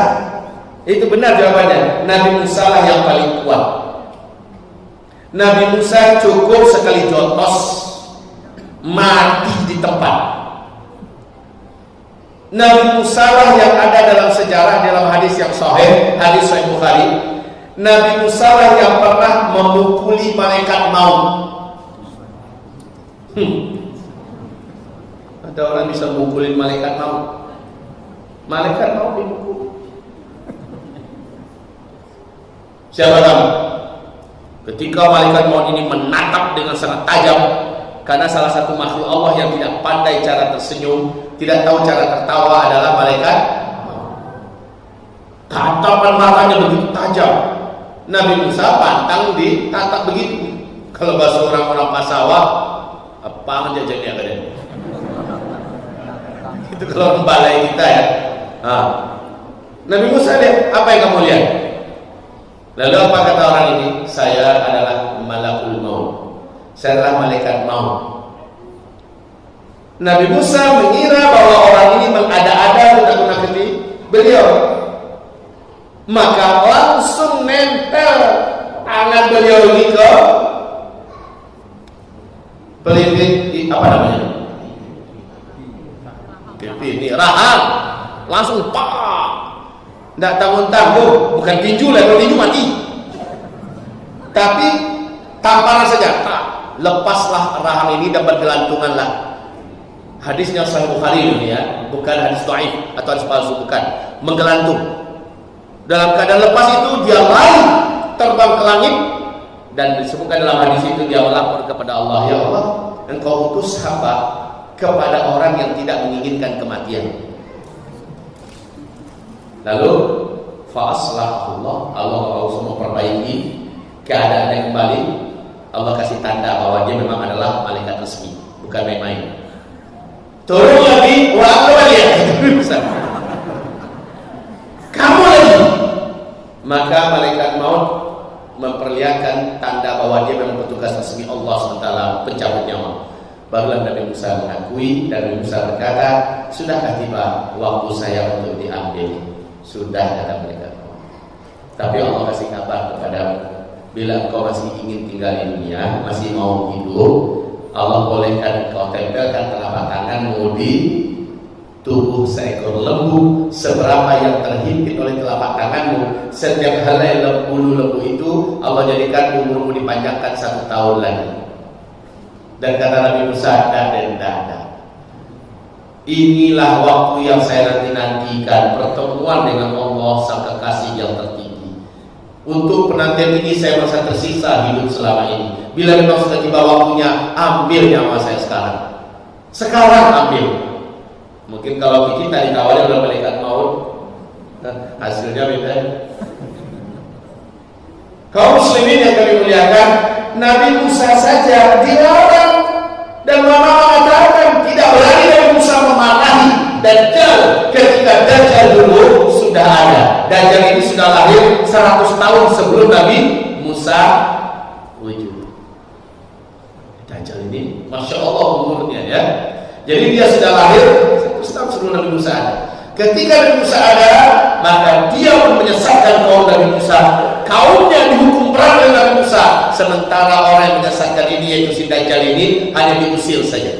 Itu benar jawabannya. Nabi Musa lah yang paling kuat. Nabi Musa cukup sekali jotos mati di tempat. Nabi Musa lah yang ada dalam sejarah, dalam hadis yang sahih, hadis Sahih Bukhari. Nabi Musa lah yang pernah memukuli malaikat maut. Ada orang bisa mukulin malaikat maut. Malaikat maut dipukul. Siapa tahu? Ketika malaikat maut ini menatap dengan sangat tajam, karena salah satu makhluk Allah yang tidak pandai cara tersenyum, tidak tahu cara tertawa adalah malaikat. Tatapan matanya begitu tajam. Nabi Musa pantang ditatap begitu. Kalau bahasa orang-orang pasawah, apa jajannya kalian? Itu kalau membalai kita ya. Nabi Musa lihat, apa yang kamu lihat? Lalu apa kata orang ini? Saya adalah malakul maut. Saya adalah malaikat maut. Nabi Musa mengira bahwa orang ini mengada-ada menakut-nakuti beliau. Maka langsung nempel tangan beliau ini ke pelipit di apa namanya? Ini rahang. Langsung pak. Tidak tanggung-tanggung, bukan tinju lah, kalau tinju mati. Tapi tamparan saja, lepaslah rahang ini dan bergelantunganlah. Hadisnya Sahih Bukhari ini ya, bukan hadis dhaif atau hadis palsu, bukan. Menggelantung. Dalam keadaan lepas itu dia lari terbang ke langit dan disebutkan dalam hadis itu dia melapor kepada Allah, ya Allah, Engkau utus hamba kepada orang yang tidak menginginkan kematian. Lalu fa'aslahullah, Allah semua perbaiki keadaannya kembali. Allah kasih tanda bahwa dia memang adalah malaikat resmi, bukan main-main. Turun lagi, orang kembali ya. Kamu lagi. Maka malaikat maut memperlihatkan tanda bahwa dia memang petugas resmi Allah SWT, pencabut nyawa. Barulah Nabi Musa mengakui dan Nabi Musa berkata, sudahkah tiba waktu saya untuk diambil? Sudah, kata mereka. Tapi Allah kasih kabar kepada, bila engkau masih ingin tinggal di dunia, masih mau hidup, Allah bolehkan engkau tempelkan telapak tanganmu di tubuh seekor lembu. Seberapa yang terhimpit oleh telapak tanganmu, setiap helai bulu lembu itu Allah jadikan umurmu dipanjangkan 1 tahun lagi. Dan kata Nabi Musa, dan inilah waktu yang saya nantikan, pertemuan dengan Allah sang kekasih yang tertinggi. Untuk penantian ini saya merasa tersisa hidup selama ini. Bila memang sudah tiba waktunya, ambil nyawa saya sekarang. Sekarang ambil. Mungkin kalau kita ditawari oleh malaikat maut, hasilnya beda. Kaum muslimin yang kami muliakan, Nabi Musa saja dilarang dan ulama mengatakan tidak berani Nabi Musa memarahi Dajjal ketika Dajjal dulu sudah ada. Dajjal ini sudah lahir 100 tahun sebelum Nabi Musa wujud. Dajjal ini Masya Allah umurnya ya. Jadi dia sudah lahir 100 tahun sebelum Nabi Musa ada. Ketika Nabi Musa ada, maka dia pun menyesatkan kaum Nabi Musa. Kaumnya dihukum berat oleh Nabi Musa, sementara orang yang menyesatkan ini, yaitu si Dajjal ini, hanya diusir saja.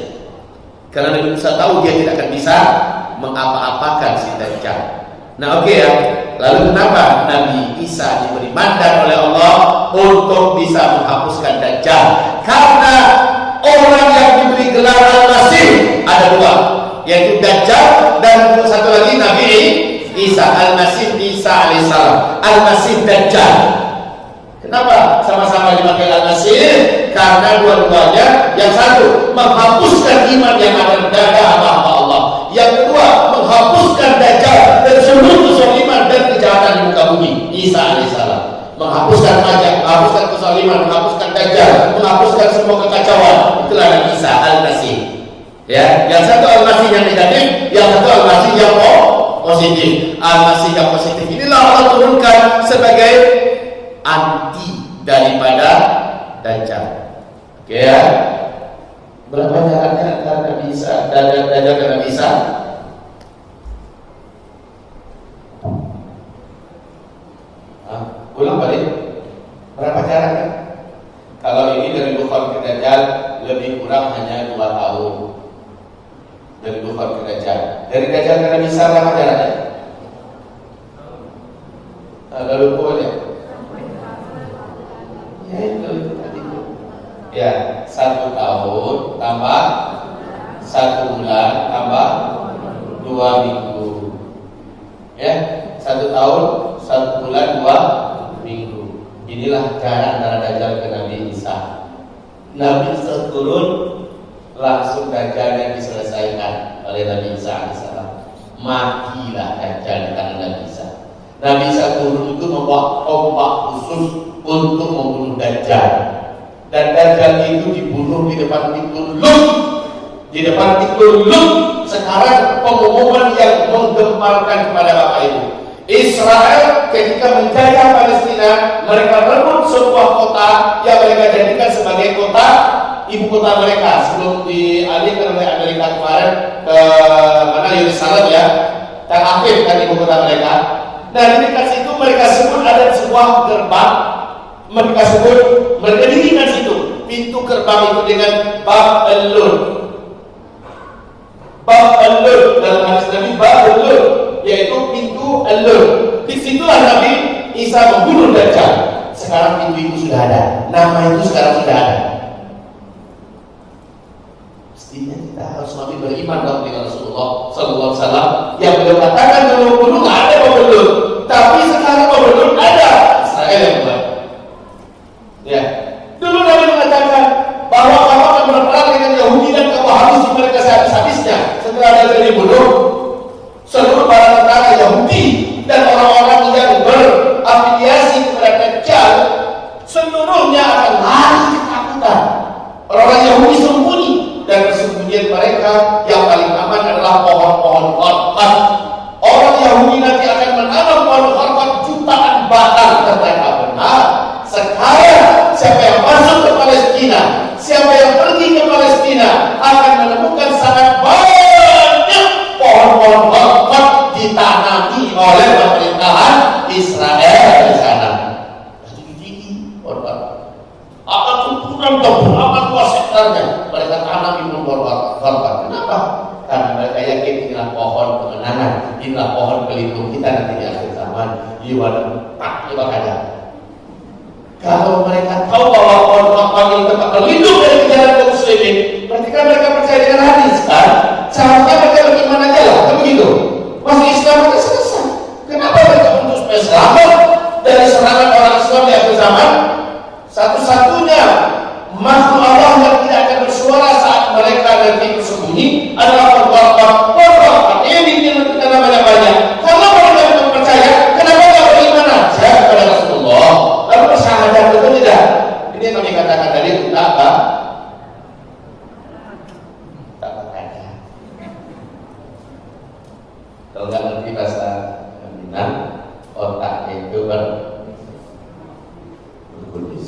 Karena Nabi Musa tahu dia tidak akan bisa mengapa-apakan si Dajjal. Nah oke ya. Lalu kenapa Nabi Isa diberi mandat oleh Allah untuk bisa menghapuskan Dajjal? Karena orang yang diberi gelar Al-Masih ada 2, yaitu Dajjal dan satu lagi Nabi Isa. Al-Masih Isa alaihissalam, Al-Masih Dajjal. Kenapa sama-sama dipakai Al-Masih? Karena dua-duanya, yang satu menghapuskan iman yang ada di dada hamba Allah, yang kedua menghapuskan Dajjal dan seluruh kezaliman dan kejahatan di muka bumi. Isa alaihissalam menghapuskan pajak, menghapuskan kezaliman, menghapuskan Dajjal, menghapuskan semua kekacauan. Itulah Nabi Isa Al-Masih. Ya, yang satu Al-Masih yang negatif, yang satu Al-Masih yang positif. Al-Masih yang positif inilah Allah turunkan sebagai anti daripada Dajjal. Oke ya. Berapa jaraknya antara Nabi Isa dan Dajjal dan Nabi Isa? Ulang balik. Berapa jaraknya? Kalau ini dari Dufan ke Dajjal lebih kurang hanya 2 tahun. Dari Dufan ke Dajjal. Dari Dajjal ke Nabi Isa berapa jaraknya? Lalu pokoknya ya itu tadi. Ya, 1 tahun tambah 1 bulan Ya, 1 tahun 1 bulan 2 minggu. Inilah jarak antara Dajjal ke Nabi Isa. Nabi Isa turun, langsung Dajjalnya diselesaikan oleh Nabi Isa alaihissalam. Matilah Dajjal di tangan Nabi Isa. Nabi Isa turun itu membawa tombak khusus untuk membunuh Dajjal. Dan Dajjal itu dibunuh di depan pintu Lut. Di depan pintu Lut. Sekarang pengumuman yang menggemparkan kepada Bapak Ibu. Israel ketika menjajah Palestina, mereka rebut sebuah kota yang mereka jadikan sebagai kota ibu kota mereka sebelum dialihkan oleh Amerika kemarin ke mana, Yerusalem ya, Tel Aviv kan ibu kota mereka. Nah di dekat situ mereka sebut ada sebuah gerbang, mereka dirikan situ pintu gerbang itu dengan Bab Elul. Bab Elul dalam hadis Nabi, Bab Elul yaitu pintu Elul. Disitulah Nabi Isa membunuh Dajjal. Sekarang pintu itu sudah ada, nama itu sekarang sudah ada. Mestinya kita harus lebih beriman dengan Rasulullah Sallallahu Alaihi Wasallam yang beliau katakan dulu nggak ada pembelum, tapi sekarang pembelum ada. Israel yang buat. Ya, dulu Nabi mengatakan bahwa kamu akan berperang dengan Yahudi dan kamu habisi mereka sehabis-habisnya. Setelah Dajjal dibunuh, seluruh para tentara Yahudi dan orang-orang yang berafiliasi kepada Dajjal seluruhnya akan lari ketakutan. Orang-orang Yahudi sembunyi, dan persembunyian mereka yang paling aman adalah pohon-pohon kharqat. Orang Yahudi nanti akan menanam pohon kharqat jutaan batang. Ternyata benar. Sekarang siapa yang masuk ke Palestina, siapa yang pergi ke Palestina akan menemukan sangat banyak pohon-pohon kharqat ditanami oleh pemerintahan Israel di sana. Tinggi-tinggi pohon kharqat. Akan ukuran berapa luas hektarnya mereka tanam di pohon kharqat. Kenapa? Karena mereka yakin inilah pohon kemenangan, inilah pohon pelindung kita nanti di akhir zaman. Iwan tak ada. Kalau mereka tahu bahwa pohon kharqat ini tempat berlindung dari kejaran kaum muslimin, berarti kan mereka percaya dengan hadis kan? Seharusnya mereka beriman aja lah, kan begitu? Masuk Islam itu selesai. Kenapa mereka untuk supaya selamat dari serangan orang Islam di akhir zaman? Satu-satunya makhluk Allah yang tidak akan bersuara saat mereka nanti bersembunyi adalah pohon ini nanti namanya banyak. Kalau mereka tidak percaya, kenapa tidak beriman aja kepada Rasulullah? Lalu bersyahadat itu tidak. Ini yang kami katakan tadi untuk apa? Tak berkata. Kalau nggak ngerti bahasa Minang, otaknya itu berkulis.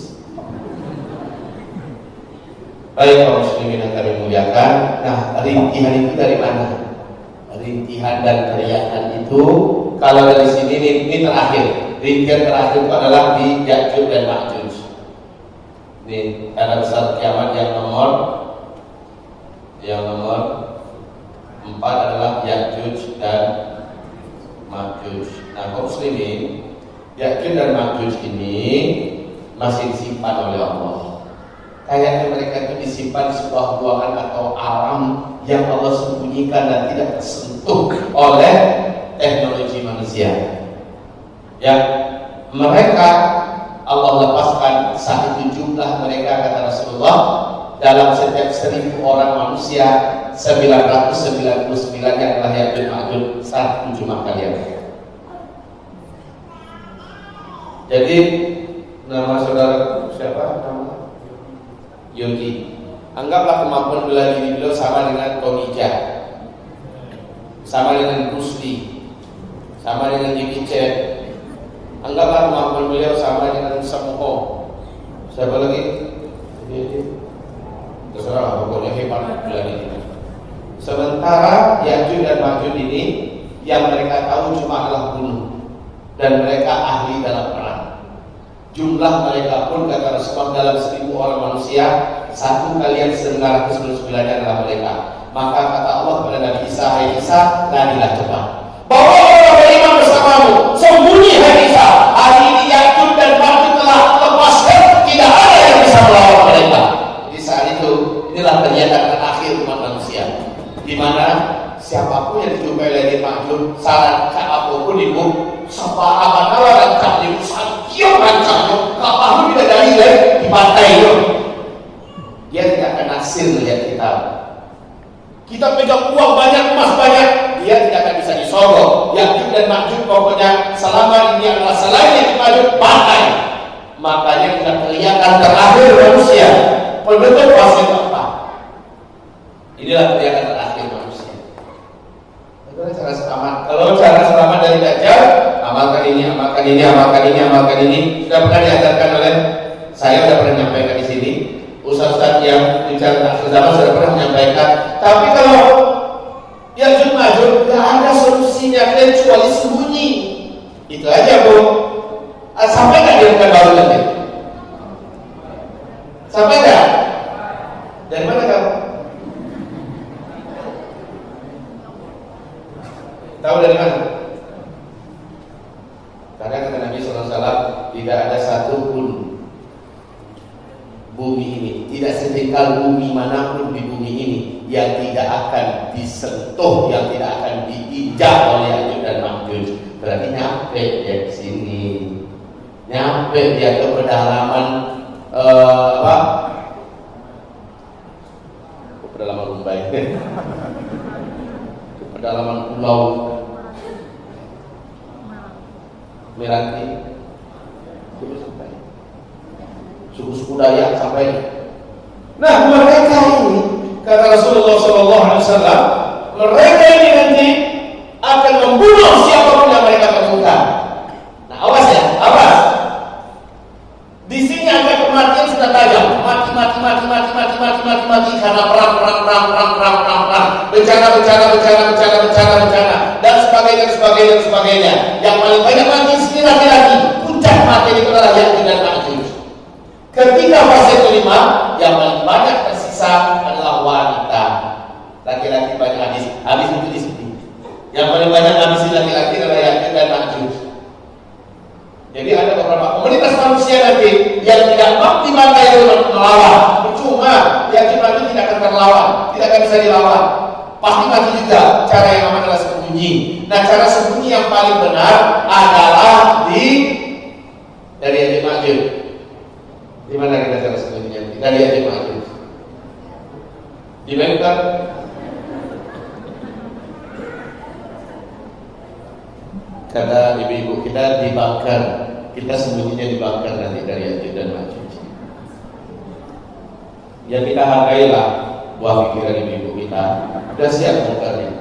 Baik kaum muslimin yang kami muliakan. Nah, rintihan itu dari mana? Rintihan dan teriakan itu kalau dari sini ini terakhir. Rintihan terakhir itu adalah di Ya'juj dan Ma'juj. Ini tanda besar kiamat yang nomor 4 adalah Ya'juj dan Ma'juj. Nah, kaum muslimin, Ya'juj dan Ma'juj ini masih disimpan oleh Allah. Kayaknya mereka itu disimpan di sebuah ruangan atau alam yang Allah sembunyikan dan tidak tersentuh oleh teknologi manusia. Yang mereka Allah lepaskan saat itu jumlah mereka kata Rasulullah dalam setiap 1000 orang manusia 999 yang adalah Ya'juj Ma'juj satu jumlah kalian. Jadi nama saudara siapa? Nama Yogi. Anggaplah kemampuan bela diri beliau sama dengan Tony Jaa, sama dengan Bruce Lee, sama dengan Jackie Chan. Anggaplah kemampuan beliau sama dengan Sam Ho. Siapa lagi? Terserah, pokoknya hebat bela diri. Sementara Ya'juj dan Ma'juj ini yang mereka tahu cuma adalah bunuh, dan mereka ahli dalam perang. Jumlah mereka pun kata Rasulullah dalam 1000 orang manusia, satu kalian 999 adalah mereka. Maka kata Allah kepada Nabi Isa, hai Isa, larilah cepat. Bawa orang beriman bersamamu, sembunyi hai Isa. Hari ini Ya'juj dan Ma'juj telah lepaskan, tidak ada yang bisa melawan mereka. Jadi saat itu, inilah pernyataan terakhir umat manusia, di mana siapapun yang dijumpai oleh Ma'juj, saran apapun ribu sabaraha rancang ribu sakian rancangnya kapal tidak dari di pantai itu. Dia tidak akan naksir melihat kita. Kita pegang uang banyak, emas banyak, dia tidak akan bisa disogok. Yakin dan Makjud pokoknya selama ini adalah selain yang Makjud pantai. Makanya kita kelihatan terakhir manusia. Penentu fase keempat. Inilah kelihatan terakhir manusia. Bagaimana cara selamat? Kalau cara selamat dari Dajjal, amalkan ini, amalkan ini, amalkan ini, amalkan ini. Sudah pernah diajarkan oleh saya, sudah pernah menyampaikan di sini. Ustaz-ustaz yang bicara akhir zaman sudah pernah menyampaikan. Tapi kalau Ya'juj Ma'juj tidak ada solusinya kecuali sembunyi. Itu aja, Bu. Sampai nggak dia bukan baru nanti? Sampai nggak? Dari mana kamu? Tahu dari mana? Karena kata Nabi SAW, tidak ada satupun bumi ini, tidak sejengkal bumi manapun di bumi ini yang tidak akan disentuh, yang tidak akan diinjak oleh Ya'juj dan Ma'juj. Berarti nyampe dia ke sini, nyampe dia ke pedalaman pedalaman Rumbai, ke pedalaman pulau Meranti, suku-suku Dayak sampai. Nah, mereka ini kata Rasulullah SAW, mereka ini nanti akan membunuh siapapun yang mereka temukan. Nah, awas ya, awas. Di sini ada kematian sudah tajam, mati karena perang, bencana dan sebagainya. Yang paling banyak mati di sini laki-laki. Puncak mati itu adalah Ya'juj dan Ma'juj. Ketika fase kelima, yang paling banyak tersisa adalah wanita. Laki-laki banyak habis itu di sini. Yang paling banyak habis laki-laki adalah Ya'juj dan Ma'juj. Jadi ada beberapa komunitas manusia nanti yang tidak mampu melawan. Percuma, Ya'juj Ma'juj tidak akan terlawan, tidak akan bisa dilawan. Pasti mati juga. Cara yang aman adalah sembunyi. Nah, cara sembunyi yang paling benar adalah dari Ya'juj Ma'juj. Di mana kita cara sembunyinya? Dari Ya'juj Ma'juj. Di mana kan? Kata ibu-ibu kita dibakar, kita sembunyinya dibakar nanti dari Ya'juj dan Ma'juj. Ya kita hargailah buah pikiran ibu-ibu kita. Sudah siap bakarnya?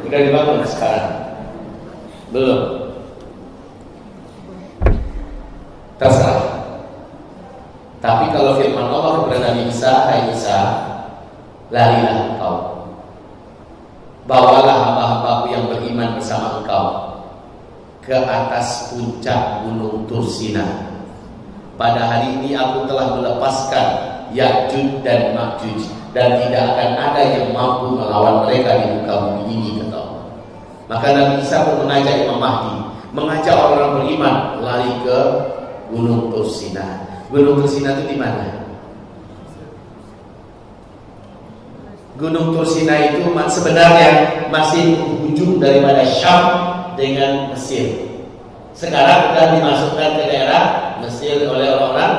Sudah dibangun sekarang? Belum? Terserah. Tapi kalau firman Allah kepada Nabi Isa, hai Isa, larilah engkau, bawalah hamba-hambaku yang beriman bersama engkau ke atas puncak gunung Tursina. Pada hari ini aku telah melepaskan Ya'juj dan Ma'juj, dan tidak akan ada yang mampu melawan mereka di muka bumi ini, kata Allah. Maka Nabi Isa pun mengajak Imam Mahdi, mengajak orang beriman lari ke gunung Tursina. Gunung Tursina itu di mana? Gunung Tursina itu sebenarnya masih ujung daripada Syam dengan Mesir. Sekarang sudah dimasukkan ke daerah Mesir oleh orang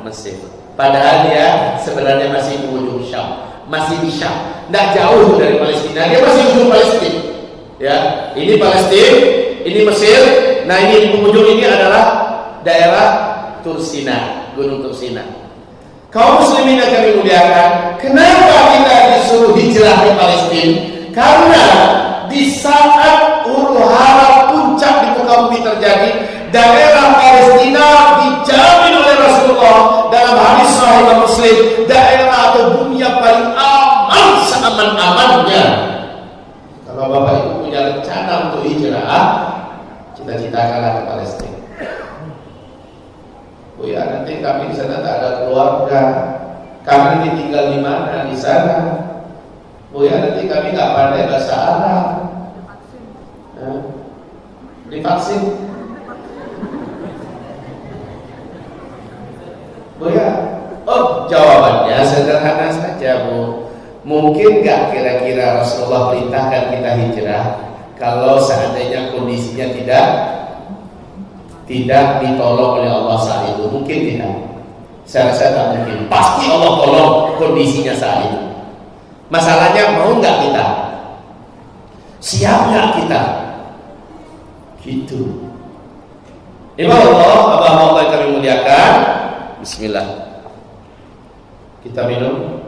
Mesir. Padahal dia sebenarnya masih di ujung Syam, masih di Syam, tidak jauh dari Palestina. Dia masih ujung Palestina. Ya, ini Palestina, ini Mesir. Nah, ini di ujung ini adalah daerah Tursina, Gunung Tursina. Kaum muslimin yang kami muliakan, kenapa kita disuruh hijrah ke Palestina? Karena di saat huru-hara puncak di muka bumi terjadi, daerah Palestina dijamin oleh Rasulullah dalam hadis Sahih Muslim, daerah atau bumi yang paling aman seaman-amannya. Kalau Bapak Ibu punya rencana untuk hijrah, cita-citakanlah ke Palestina. Oh ya, nanti kami di sana tak ada keluarga, kami tinggal di mana di sana. Oh ya, nanti kami nggak pandai bahasa Arab. Divaksin. Oh ya, jawabannya sederhana saja, Bu. Mungkin nggak kira-kira Rasulullah perintahkan kita hijrah kalau seandainya kondisinya tidak ditolong oleh Allah saat itu? Mungkin tidak. Saya rasa tak mungkin. Pasti Allah tolong kondisinya saat itu. Masalahnya mau nggak kita? Siap nggak kita? Gitu. Ibu Allah, abah Allah yang kami muliakan. Bismillah. Kita minum.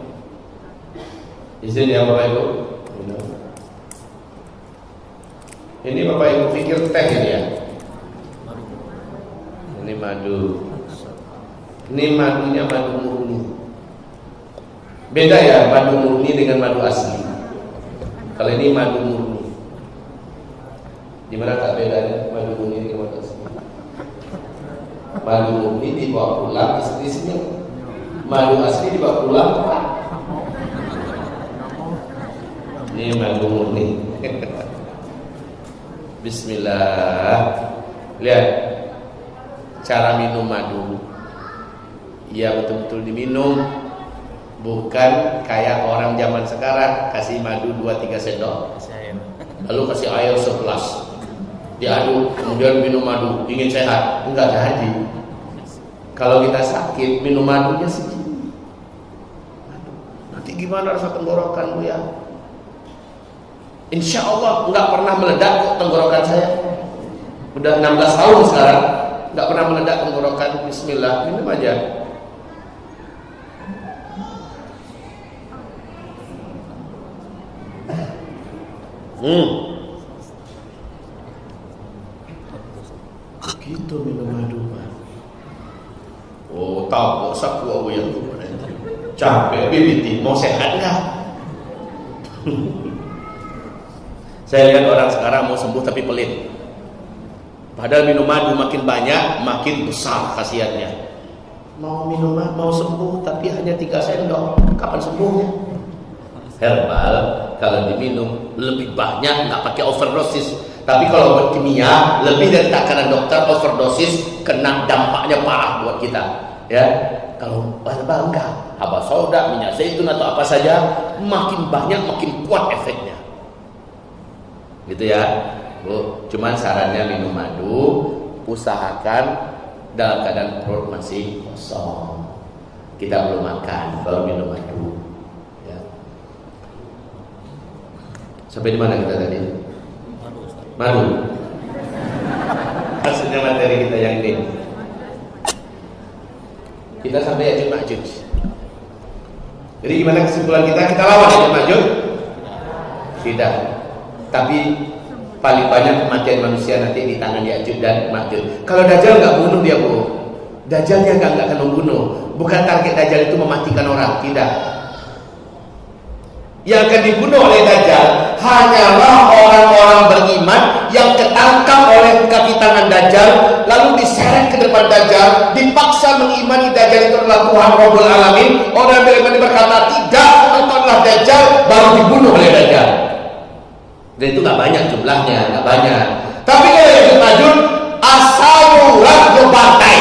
Izin ya Bapak Ibu. Minum. Ini Bapak Ibu pikir teh ini ya? Ini madu. Ini madunya madu murni. Beda ya madu murni dengan madu asli. Kalau ini madu murni. Gimana tak bedanya madu murni dengan madu asli? Madu murni dibawa pulang istri senyum. Madu asli dibawa pulang. Ini madu murni. Bismillah. Lihat cara minum madu. Ya betul-betul diminum, bukan kayak orang zaman sekarang kasih madu 2-3 sendok, lalu kasih air segelas, diaduk, kemudian minum madu, ingin sehat. Enggak jadi. Kalau kita sakit minum madunya segini. Nanti gimana rasa tenggorokan Bu ya? Insya Allah enggak pernah meledak kok tenggorokan saya. Udah 16 tahun sekarang enggak pernah meledak tenggorokan. Bismillah, minum aja. Gitu minum madu Pak. Oh tahu sapu aku yang capek bibit mau sehat nggak? Saya lihat orang sekarang mau sembuh tapi pelit. Padahal minum madu makin banyak makin besar khasiatnya. Mau minum madu mau sembuh tapi hanya 3 sendok, kapan sembuhnya? Herbal kalau diminum lebih banyak, nggak pakai overdosis. Tapi kalau obat kimia lebih dari takaran dokter, overdosis kena dampaknya parah buat kita. Ya, kalau herbal enggak, habas soda, minyak zaitun atau apa saja, makin banyak makin kuat efeknya. Gitu ya, Bu. Cuman sarannya minum madu, usahakan dalam keadaan perut masih kosong. Kita belum makan, baru minum madu. Sampai di mana kita tadi? Madu. Maksudnya materi kita yang ini. Kita sampai Ya'juj Ma'juj. Jadi gimana kesimpulan kita? Kita lawan Ya'juj Ma'juj? Tidak. Tapi paling banyak kematian manusia nanti di tangan Ya'juj dan Ma'juj. Kalau Dajjal nggak bunuh dia Bu. Dajjal dia nggak akan membunuh. Bukan target Dajjal itu mematikan orang, tidak. Yang akan dibunuh oleh Dajjal hanyalah orang-orang beriman yang ketangkap oleh kaki tangan Dajjal, lalu diseret ke depan Dajjal, dipaksa mengimani Dajjal itu adalah Tuhan Rabbul Alamin. Orang beriman berkata tidak, itu adalah Dajjal, baru dibunuh oleh Dajjal. Dan itu nggak banyak jumlahnya, nggak banyak. Tapi kalau Ya'juj Ma'juj asal murah berbantai,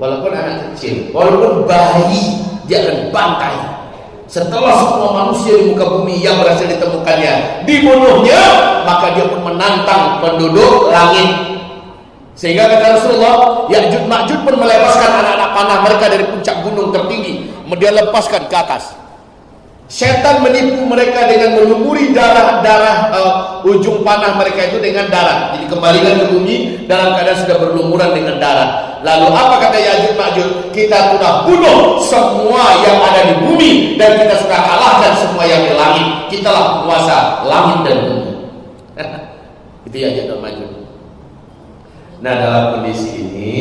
walaupun anak kecil, walaupun bayi, dia akan bantai. Setelah semua manusia di muka bumi yang berhasil ditemukannya dibunuhnya, maka dia pun menantang penduduk langit. Sehingga kata Rasulullah, Ya'juj Ma'juj pun melepaskan anak-anak panah mereka dari puncak gunung tertinggi, dia lepaskan ke atas. Setan menipu mereka dengan melumuri darah ujung panah mereka itu dengan darah. Jadi kembalikan ke bumi dalam keadaan sudah berlumuran dengan darah. Lalu apa kata Ya'juj Ma'juj? Kita sudah bunuh semua yang ada di bumi dan kita sudah kalahkan semua yang di langit. Kitalah penguasa langit dan bumi. Itu Ya'juj Ma'juj. Nah, dalam kondisi ini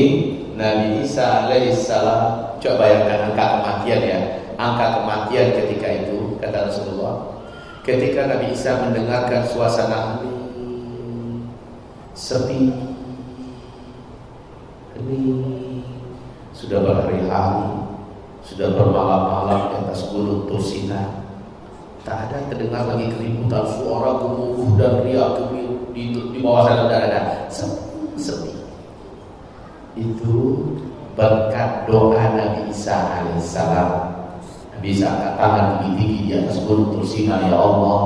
Nabi Isa alaihissalam, coba bayangkan angka kematian ya. Angka kematian ketika itu, kata Rasulullah, ketika Nabi Isa mendengarkan suasana sepi, sudah berhari-hari, sudah bermalam-malam di atas gunung Tursina, tak ada terdengar lagi keributan suara gemuruh dan riak di bawah sana, ada sepi. Itu berkat doa Nabi Isa alaihissalam. Nabi Isa angkat tangan tinggi-tinggi di atas gunung Tursina, ya Allah,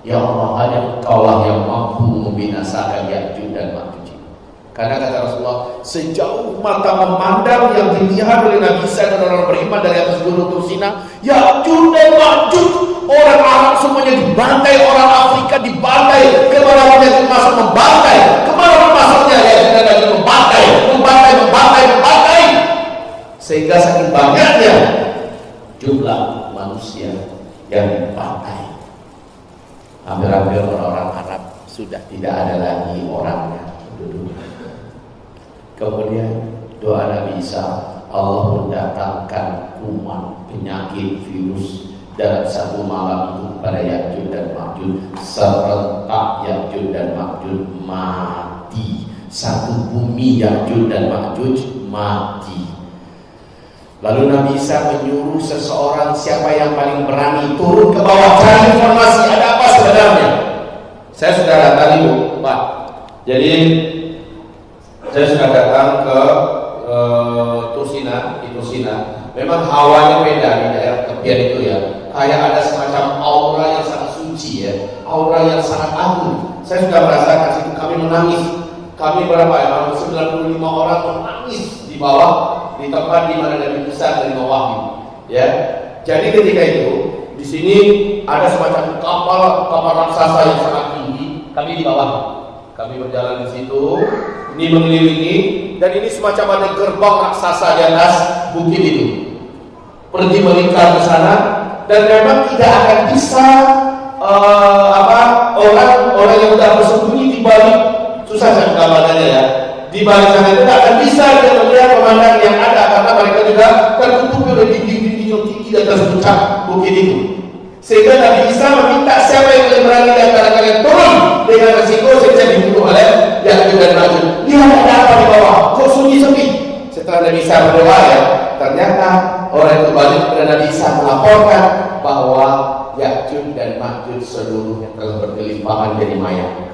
Ya Allah, hanya Engkaulah yang mampu membinasakan Ya'juj dan Ma'juj. Karena kata Rasulullah, sejauh mata memandang yang dilihat oleh Nabi Isa dan orang beriman dari atas gunung Tursina, Ya'juj dan Ma'juj, orang Arab semuanya dibantai, orang Afrika dibantai, kemana-mana itu masuk membantai, kemana-mana masuknya Ya'juj dan Ma'juj membantai, sehingga saking banyaknya jumlah manusia yang dibantai, hampir-hampir orang-orang Arab sudah tidak ada lagi orangnya. Kemudian doa Nabi Isa, Allah mendatangkan kuman, penyakit, virus dalam satu malam itu kepada Ya'juj dan Ma'juj, serentak Ya'juj dan Ma'juj mati. Satu bumi Ya'juj dan Ma'juj mati. Lalu Nabi Isa menyuruh seseorang, siapa yang paling berani turun ke bawah cari informasi ada apa sebenarnya. Saya sudah datang Bu, Pak. Jadi saya sudah datang ke Tursina. Memang hawanya beda di daerah tepian itu ya. Kayak ada semacam aura yang sangat suci ya, aura yang sangat agung. Saya sudah merasakan situ, kami menangis. Kami berapa ya? 95 orang menangis di bawah, di tempat di mana Nabi Musa menerima wahyu. Ya. Jadi ketika itu di sini ada semacam kapal raksasa yang sangat tinggi. Kami di bawah. Kami berjalan di situ. Ini mengelilingi, dan ini semacam ada gerbang raksasa di atas bukit itu. Pergi melingkar ke sana, dan memang tidak akan bisa orang yang sudah bersembunyi di balik, susah saya menggambarkannya ya. Di balik sana itu tidak akan bisa dia melihat pemandangan yang ada, karena mereka juga tertutupi oleh dinding-dinding yang tinggi dan terbuka bukit itu. Sehingga Nabi Isa meminta siapa yang lebih berani di antara kalian turun dengan resiko saya dibunuh oleh Ya'juj dan Ma'juj. Lihat ada apa di bawah, kok sunyi sepi. Setelah Nabi Isa berdoa ya, ternyata orang itu balik kepada Nabi Isa melaporkan bahwa Ya'juj dan Ma'juj seluruhnya telah berkelimpahan jadi mayat.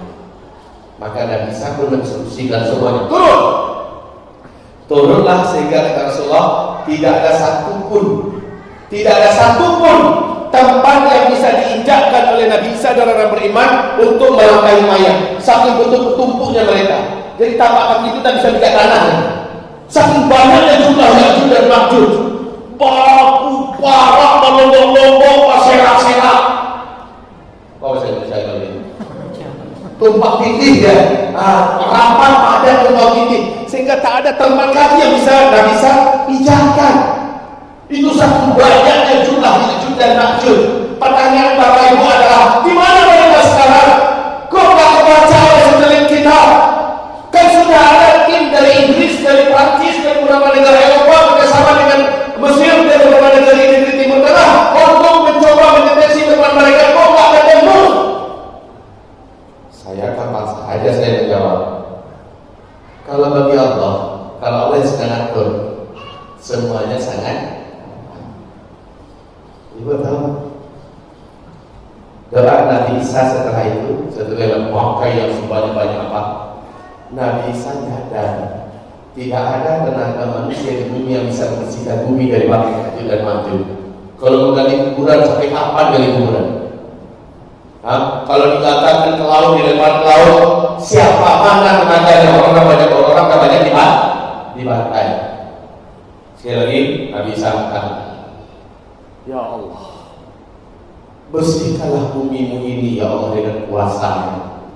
Maka Nabi Isa pun menginstruksikan semuanya turun. Turunlah, sehingga kata Rasulullah tidak ada satupun tempat yang bisa diinjakkan oleh Nabi Isa dan orang beriman untuk melangkahi mayat. Saking bentuk tumpuknya mereka. Jadi tapak kaki itu tak bisa diikat tanah. Saking banyaknya jumlah Ya'juj dan Ma'juj. Baku, parah, melonggong-longgong, serak-serak. Apa bahasa Indonesia kali ini? Tumpah tindih ya. Rapat ada tumpah tindih. Sehingga tak ada tempat lagi yang bisa Nabi Isa pijakan. Itu satu banyaknya jumlah Ya'juj dan Ma'juj. Pertanyaan Bapak Ibu adalah, di mana mereka sekarang? Kok tak kebaca oleh sekelilin kita? Kan sudah ada tim dari Inggris, dari Prancis, dari beberapa negara Eropa bersama dengan Mesir dan beberapa negara di Timur Tengah untuk mencoba mendeteksi tempat mereka. Kok tak ketemu? Saya kapan saja saya menjawab, kalau bagi Allah, kalau Allah yang sedang atur, semuanya sangat. Ibu tahu doa Nabi Isa setelah itu, setelah memakai yang sebanyak-banyak apa, Nabi Isa nyadar tidak ada tenaga manusia di bumi yang bisa membersihkan bumi dari bangkai Ya'juj dan Ma'juj. Kalau menggali kuburan sampai kapan gali kuburan? Kalau dikatakan ke laut, dilempar ke laut, siapa mana tenaganya? Orang banyak dibantai. Sekali lagi Nabi Isa katakan, ya Allah, bersihkanlah bumimu ini ya Allah dengan kuasa-Mu.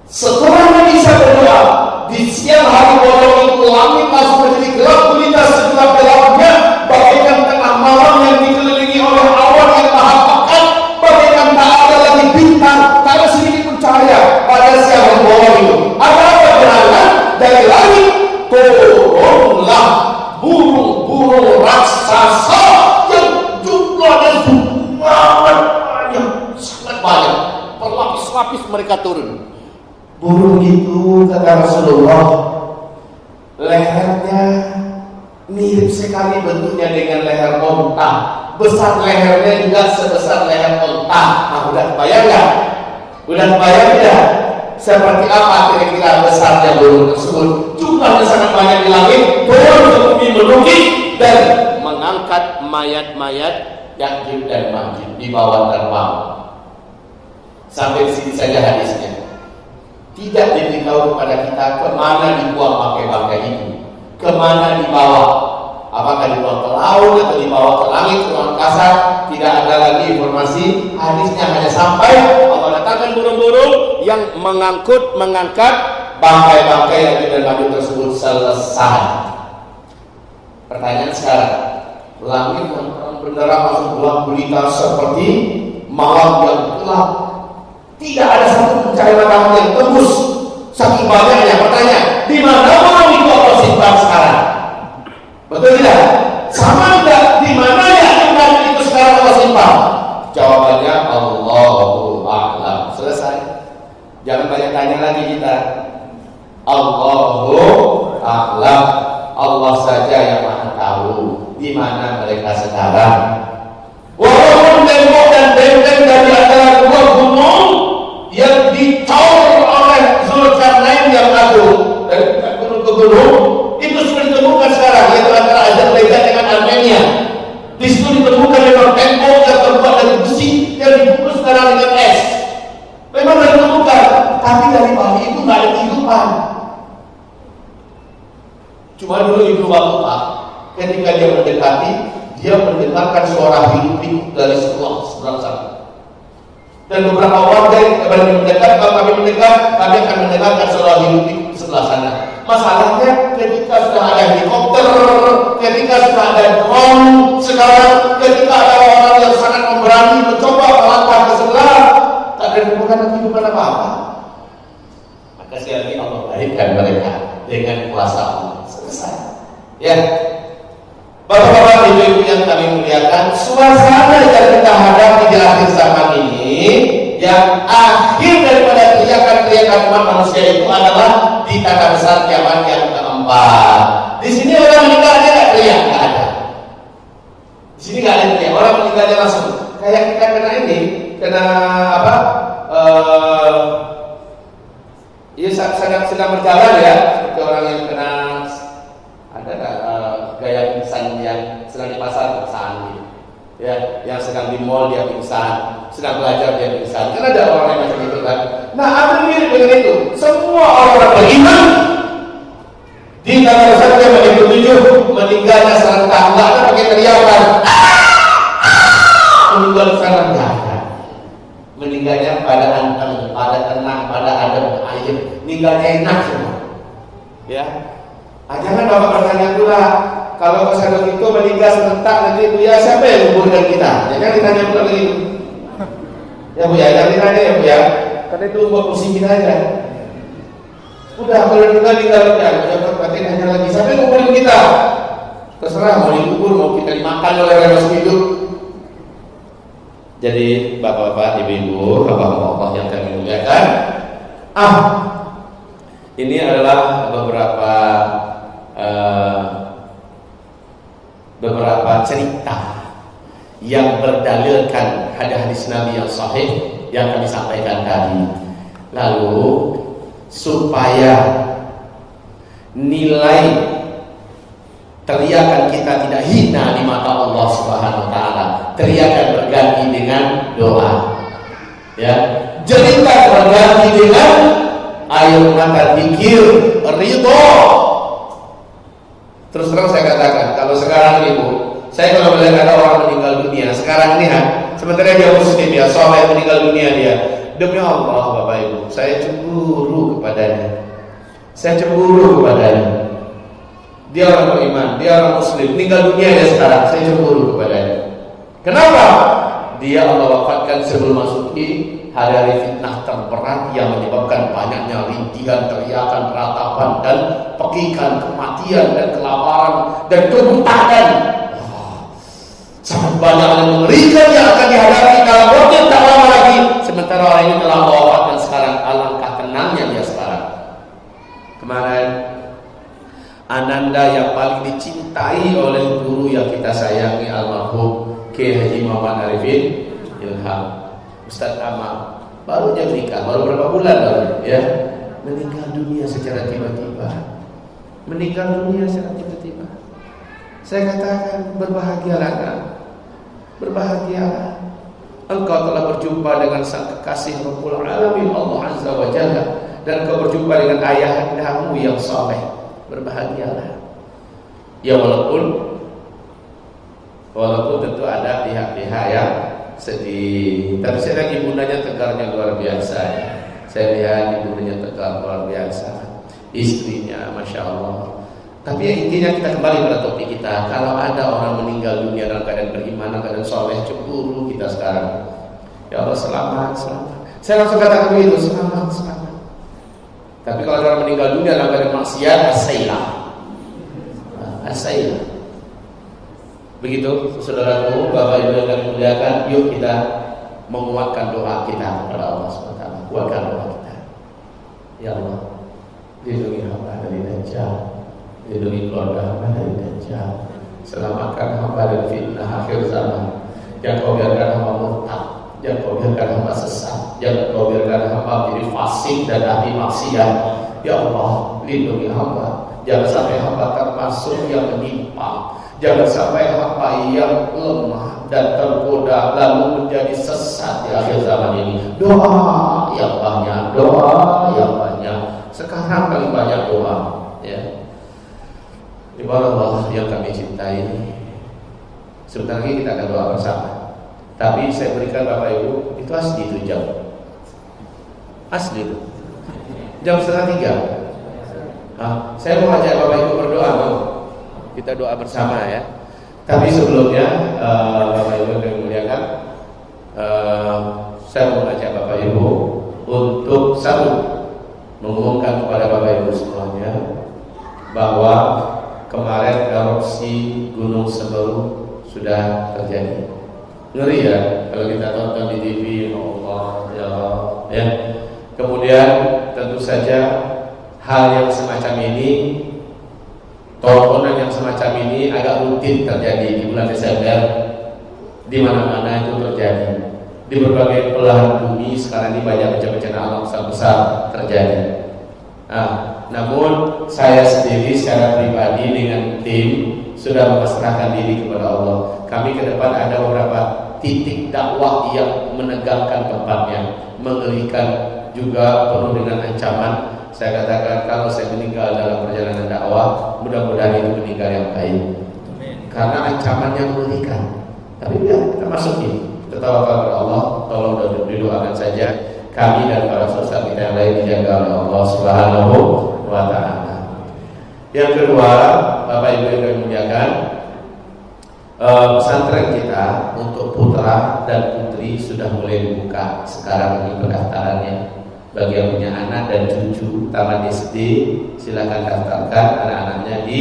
Setelah Nabi Isa berdoa, di siang hari bolong itu langit masuk menjadi gelap gulita segelap-gelapnya, bagaikan tengah malam yang dikelilingi oleh awan yang maha pekat, bagaikan tak ada lagi bintang, tak ada sedikit pun cahaya pada siang hari bolong itu. Ada apa gerangan? Dari langit turunlah burung-burung raksasa yang jumlahnya sangat banyak, berlapis-lapis mereka turun. Burung itu kata Rasulullah, lehernya mirip sekali bentuknya dengan leher onta, besar lehernya juga sebesar leher onta. Udah kebayang nggak? Seperti apa kira-kira besarnya burung tersebut? Jumlahnya sangat banyak di langit, turun ke bumi menukik dan mengangkat mayat-mayat Ya'juj dan Ma'juj di bawah terbang. Sampai di sini saja hadisnya. Tidak diberitahu kepada kita kemana dibuang bangkai-bangkai itu, kemana dibawa, apakah dibawa ke laut atau dibawa ke langit, ke angkasa. Tidak ada lagi informasi. Hadisnya hanya sampai Allah datangkan burung-burung yang mengangkat bangkai-bangkai yang di dalam Nabi tersebut. Selesai. Pertanyaan sekarang, langit yang terang benderang langsung gelap gulita seperti malam yang gelap. Tidak ada satu pencahayaan matahari yang tembus. Saking banyaknya. Pertanyaan, di mana malam itu Allah simpan sekarang? Betul tidak? Sama tidak? Di mana ya iman itu sekarang Allah simpan? Jawabannya Allahu a'lam. Selesai. Jangan banyak tanya lagi kita. Allahu a'lam. Allah saja yang Maha tahu di mana mereka sekarang. Walaupun tembok dan benteng dari antara dua gunung yang dicaur oleh Zulkarnain yang agung dari gunung ke gunung itu sudah ditemukan sekarang, yaitu antara Azerbaijan dengan Armenia. Di situ ditemukan memang tembok yang terbuat dari besi yang dibungkus sekarang dengan es. Memang sudah ditemukan, tapi dari bawah itu nggak ada kehidupan. Cuma dulu Ibnu Battuta ketika dia mendekati, dia mendengarkan suara hidup dari sebelah sana. Dan beberapa warga yang mendekat, kalau kami mendekat, kami akan mendengarkan suara hidup di sebelah sana. Masalahnya ketika sudah ada helikopter, ketika sudah ada drone, sekarang ketika ada orang yang sangat memberani mencoba melangkah ke sebelah, tak ada hubungan kehidupan apa-apa. Maka sekali lagi Allah baikkan mereka dengan kuasa Allah. Selesai. Ya. Bapak-bapak, ibu-ibu yang kami muliakan, suasana yang kita hadapi di akhir zaman ini, yang akhir daripada teriakan-teriakan umat manusia itu adalah di tanda besar kiamat yang keempat. Di sini orang meninggal aja nggak teriak, nggak ada. Di sini nggak ada teriak, orang meninggal aja langsung. Kayak kita kena ini, kena apa? Ya sedang berjalan ya, seperti orang yang kena ada gaya pingsan yang sedang di pasar pingsan gitu. Ya, yang sedang di mall dia pingsan, sedang belajar dia pingsan. Kan ada orang yang macam itu kan. Nah, apa mirip dengan itu? Semua orang beriman di tanggal 1 yang ke-7 meninggalnya serentak, nggak ada pakai teriakan. Meninggal serentak. Meninggalnya pada anteng, pada tenang, pada adem air. Meninggalnya enak semua. Ya. Jangan bapak bertanya pula, kalau kesana itu meninggal serentak nanti Bu ya, siapa yang kuburkan kita? Jangan ditanya pula begitu. Ya Bu ya, jangan ditanya ya Bu ya. Karena itu buat pusing kita aja. Udah kalau meninggal ya, jangan berarti hanya lagi siapa yang kuburin kita? Terserah mau dikubur, mau kita dimakan oleh orang hidup. Jadi bapak-bapak, ibu-ibu, hamba Allah yang kami muliakan, ini adalah beberapa cerita yang berdalilkan hadis Nabi yang sahih yang kami sampaikan tadi. Lalu supaya nilai teriakan kita tidak hina di mata Allah Subhanahu wa taala, teriakan berganti dengan doa. Ya, cerita berganti dengan air mata zikir, ridho. Terus terang saya katakan, kalau sekarang ini Bu, saya kalau melihat ada orang meninggal dunia sekarang ini sementara dia muslim ya, soleh, meninggal dunia dia, demi Allah Bapak Ibu, saya cemburu kepadanya. Saya cemburu kepadanya. Dia orang beriman, dia orang muslim, meninggal dunia dia sekarang, saya cemburu kepadanya. Kenapa? Dia Allah wafatkan sebelum masuki hari-hari fitnah terberat yang menyebabkan banyaknya rintihan, teriakan, ratapan, dan pekikan, kematian, dan kelaparan, dan kebutakan. Sangat banyak yang mengerikan yang akan dihadapi dalam waktu yang tak lama lagi. Sementara orang ini telah mewafatkan sekarang, alangkah tenangnya dia sekarang. Kemarin Ananda yang paling dicintai oleh guru yang kita sayangi, almarhum Kiai Haji Muhammad Arifin Ilham, Ustadz Amal, baru dia nikah, baru berapa bulan baru ya, meninggal dunia secara tiba-tiba. Meninggal dunia secara tiba-tiba. Saya katakan berbahagialah, berbahagialah. engkau telah berjumpa dengan sang kekasih Rabbul Alamin Allah Azza wa Jalla, dan engkau berjumpa dengan ayahandamu yang saleh, berbahagialah. Ya walaupun tentu ada pihak-pihak yang sedih, tapi saya lihat ibundanya tegarnya luar biasa ya. Saya lihat ibundanya tegar luar biasa, istrinya Masya Allah. Tapi intinya kita kembali pada topik kita. Kalau ada orang meninggal dunia dalam keadaan beriman, dalam keadaan soleh, cemburu kita sekarang. Ya Allah, selamat, selamat. Saya langsung katakan begitu, selamat, selamat. Tapi kalau ada orang meninggal dunia dalam keadaan maksiat, asailah. Begitu, saudaraku, Bapak Ibu yang kami muliakan, yuk kita menguatkan doa kita kepada Allah SWT. Kuatkan doa kita. Ya Allah, lindungi hamba dari Dajjal, lindungi keluarga hamba dari Dajjal, selamatkan hamba dari fitnah akhir zaman. Jangan kau biarkan hamba murtad, jangan kau biarkan hamba sesat, jangan kau biarkan hamba menjadi fasik dan ahli maksiat. Ya Allah, lindungi hamba, jangan sampai hamba termasuk yang menyimpang, jangan sampai hamba yang lemah dan tergoda lalu menjadi sesat di akhir zaman ini. Doa yang banyak, doa yang banyak. Sekarang paling banyak doa, ya. Ibarat Allah yang kami cintai. Sebentar lagi kita akan doa bersama. Tapi saya berikan Bapak Ibu, itu asli itu jam. Asli itu. Jam 2:30. Saya mau ajak Bapak Ibu berdoa, mau? Kita doa bersama ya. Tapi sebelumnya Bapak Ibu yang dimuliakan, saya mau ajak Bapak Ibu untuk satu, mengumumkan kepada Bapak Ibu semuanya bahwa kemarin erupsi Gunung Semeru sudah terjadi. Ngeri ya kalau kita tonton di TV, Allah ya. Kemudian tentu saja hal yang semacam ini, tontonan yang semacam ini agak rutin terjadi di bulan Desember. Di mana-mana itu terjadi. Di berbagai belahan bumi sekarang ini banyak bencana alam besar terjadi. Namun saya sendiri secara pribadi dengan tim sudah memasrahkan diri kepada Allah. Kami ke depan ada beberapa titik dakwah yang menegangkan tempatnya, mengerikan, juga penuh dengan ancaman. Saya katakan kalau saya meninggal dalam perjalanan dakwah, mudah-mudahan itu meninggal yang baik, karena ancamannya mengerikan. Tapi ya, kita masukin, kita tawakal kepada Allah. Tolong didoakan saja kami dan para saudara kita yang lain dijaga oleh Allah Subhanahu wa Ta'ala. Yang kedua, Bapak Ibu yang kami muliakan, pesantren kita untuk putra dan putri sudah mulai dibuka sekarang ini pendaftarannya. Bagi yang punya anak dan cucu taman SD, silakan daftarkan anak-anaknya di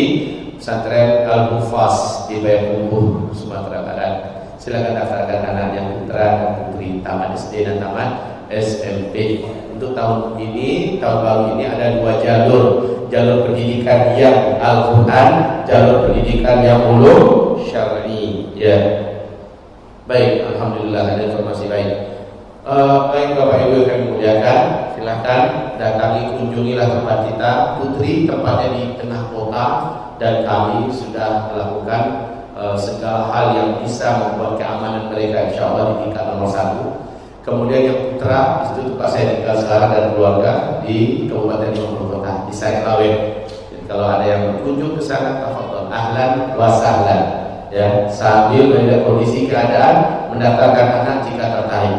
pesantren Al-Hufaz di Payakumbuh, Sumatera Barat. Silakan daftarkan anaknya putra dan putri taman SD dan taman SMP. Untuk tahun ini, tahun baru ini ada 2 jalur. Jalur pendidikan yang Al-Quran, jalur pendidikan yang ulum syar'i. Ya. Baik, alhamdulillah ada informasi baik. Baik Bapak Ibu yang kami muliakan, silahkan datangi, kunjungilah tempat kita. Putri tempatnya di tengah kota, dan kami sudah melakukan segala hal yang bisa membuat keamanan mereka insya Allah di tingkat nomor 1. Kemudian yang putra itu tempat saya tinggal sekarang dan keluarga di Kabupaten Lombok Kota, di Sayakawe. Jadi kalau ada yang berkunjung ke sana, tafadhol, ahlan wa sahlan, ya, sambil melihat kondisi keadaan, mendatangkan anak jika tertarik.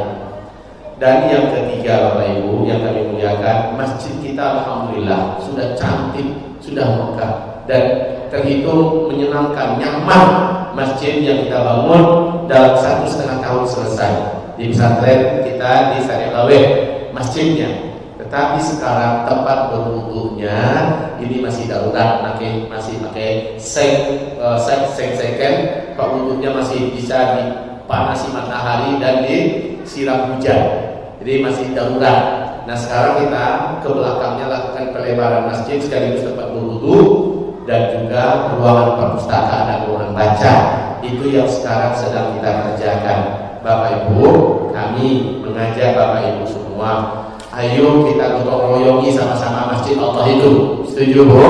Dan yang ketiga Bapak Ibu yang kami muliakan, masjid kita alhamdulillah sudah cantik, sudah megah dan terhitung menyenangkan, nyaman. Masjid yang kita bangun dalam 1,5 tahun selesai. Di pesantren kita di Sayakawe masjidnya. Tetapi sekarang tempat berwudunya ini masih darurat, masih pakai seng, Pak wudunya masih bisa dipanasi matahari dan disiram hujan. Jadi masih darurat. Nah sekarang kita ke belakangnya lakukan pelebaran masjid sekaligus tempat berwudu dan juga ruangan perpustakaan dan ruangan baca. Itu yang sekarang sedang kita kerjakan. Bapak Ibu, kami mengajak Bapak Ibu semua, ayo kita gotong royongi sama-sama masjid Allah itu. Setuju Bu?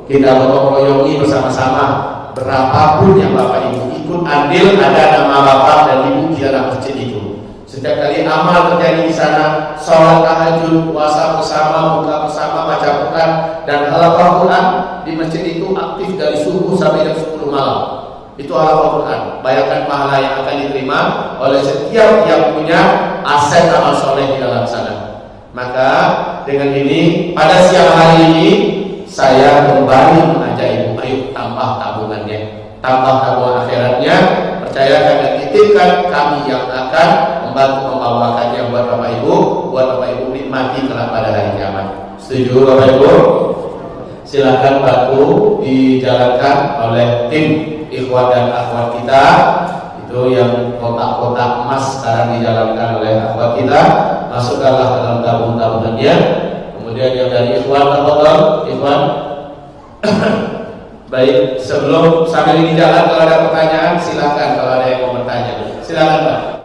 Kita gotong royongi bersama-sama. Berapapun yang Bapak Ibu ikut andil, ada nama Bapak dan Ibu di dalam masjid itu. Setiap kali amal terjadi di sana, sholat tahajud, puasa bersama, buka bersama, baca Quran dan halaqah Quran di masjid itu aktif dari subuh sampai jam 10 malam. Itu halaqah Quran. Bayangkan pahala yang akan diterima oleh setiap yang punya aset amal soleh di dalam sana. Maka dengan ini pada siang hari ini saya kembali mengajak ibu, ayo tambah tabungannya, tambah tabungan akhiratnya. Percaya dan titipkan kami yang akan membantu membawakannya buat Bapak Ibu nikmati kelak pada hari kiamat. Setuju Bapak Ibu? Silakan bantu dijalankan oleh tim ikhwan dan akhwat kita. Itu yang kotak-kotak emas sekarang dijalankan oleh akhwat kita. Masukkanlah dalam tabung-tabungannya. Kemudian yang dari ikhwan tafadhol, ikhwan. Baik, sebelum sambil ini jalan, kalau ada pertanyaan silakan, kalau ada yang mau bertanya silakan Pak.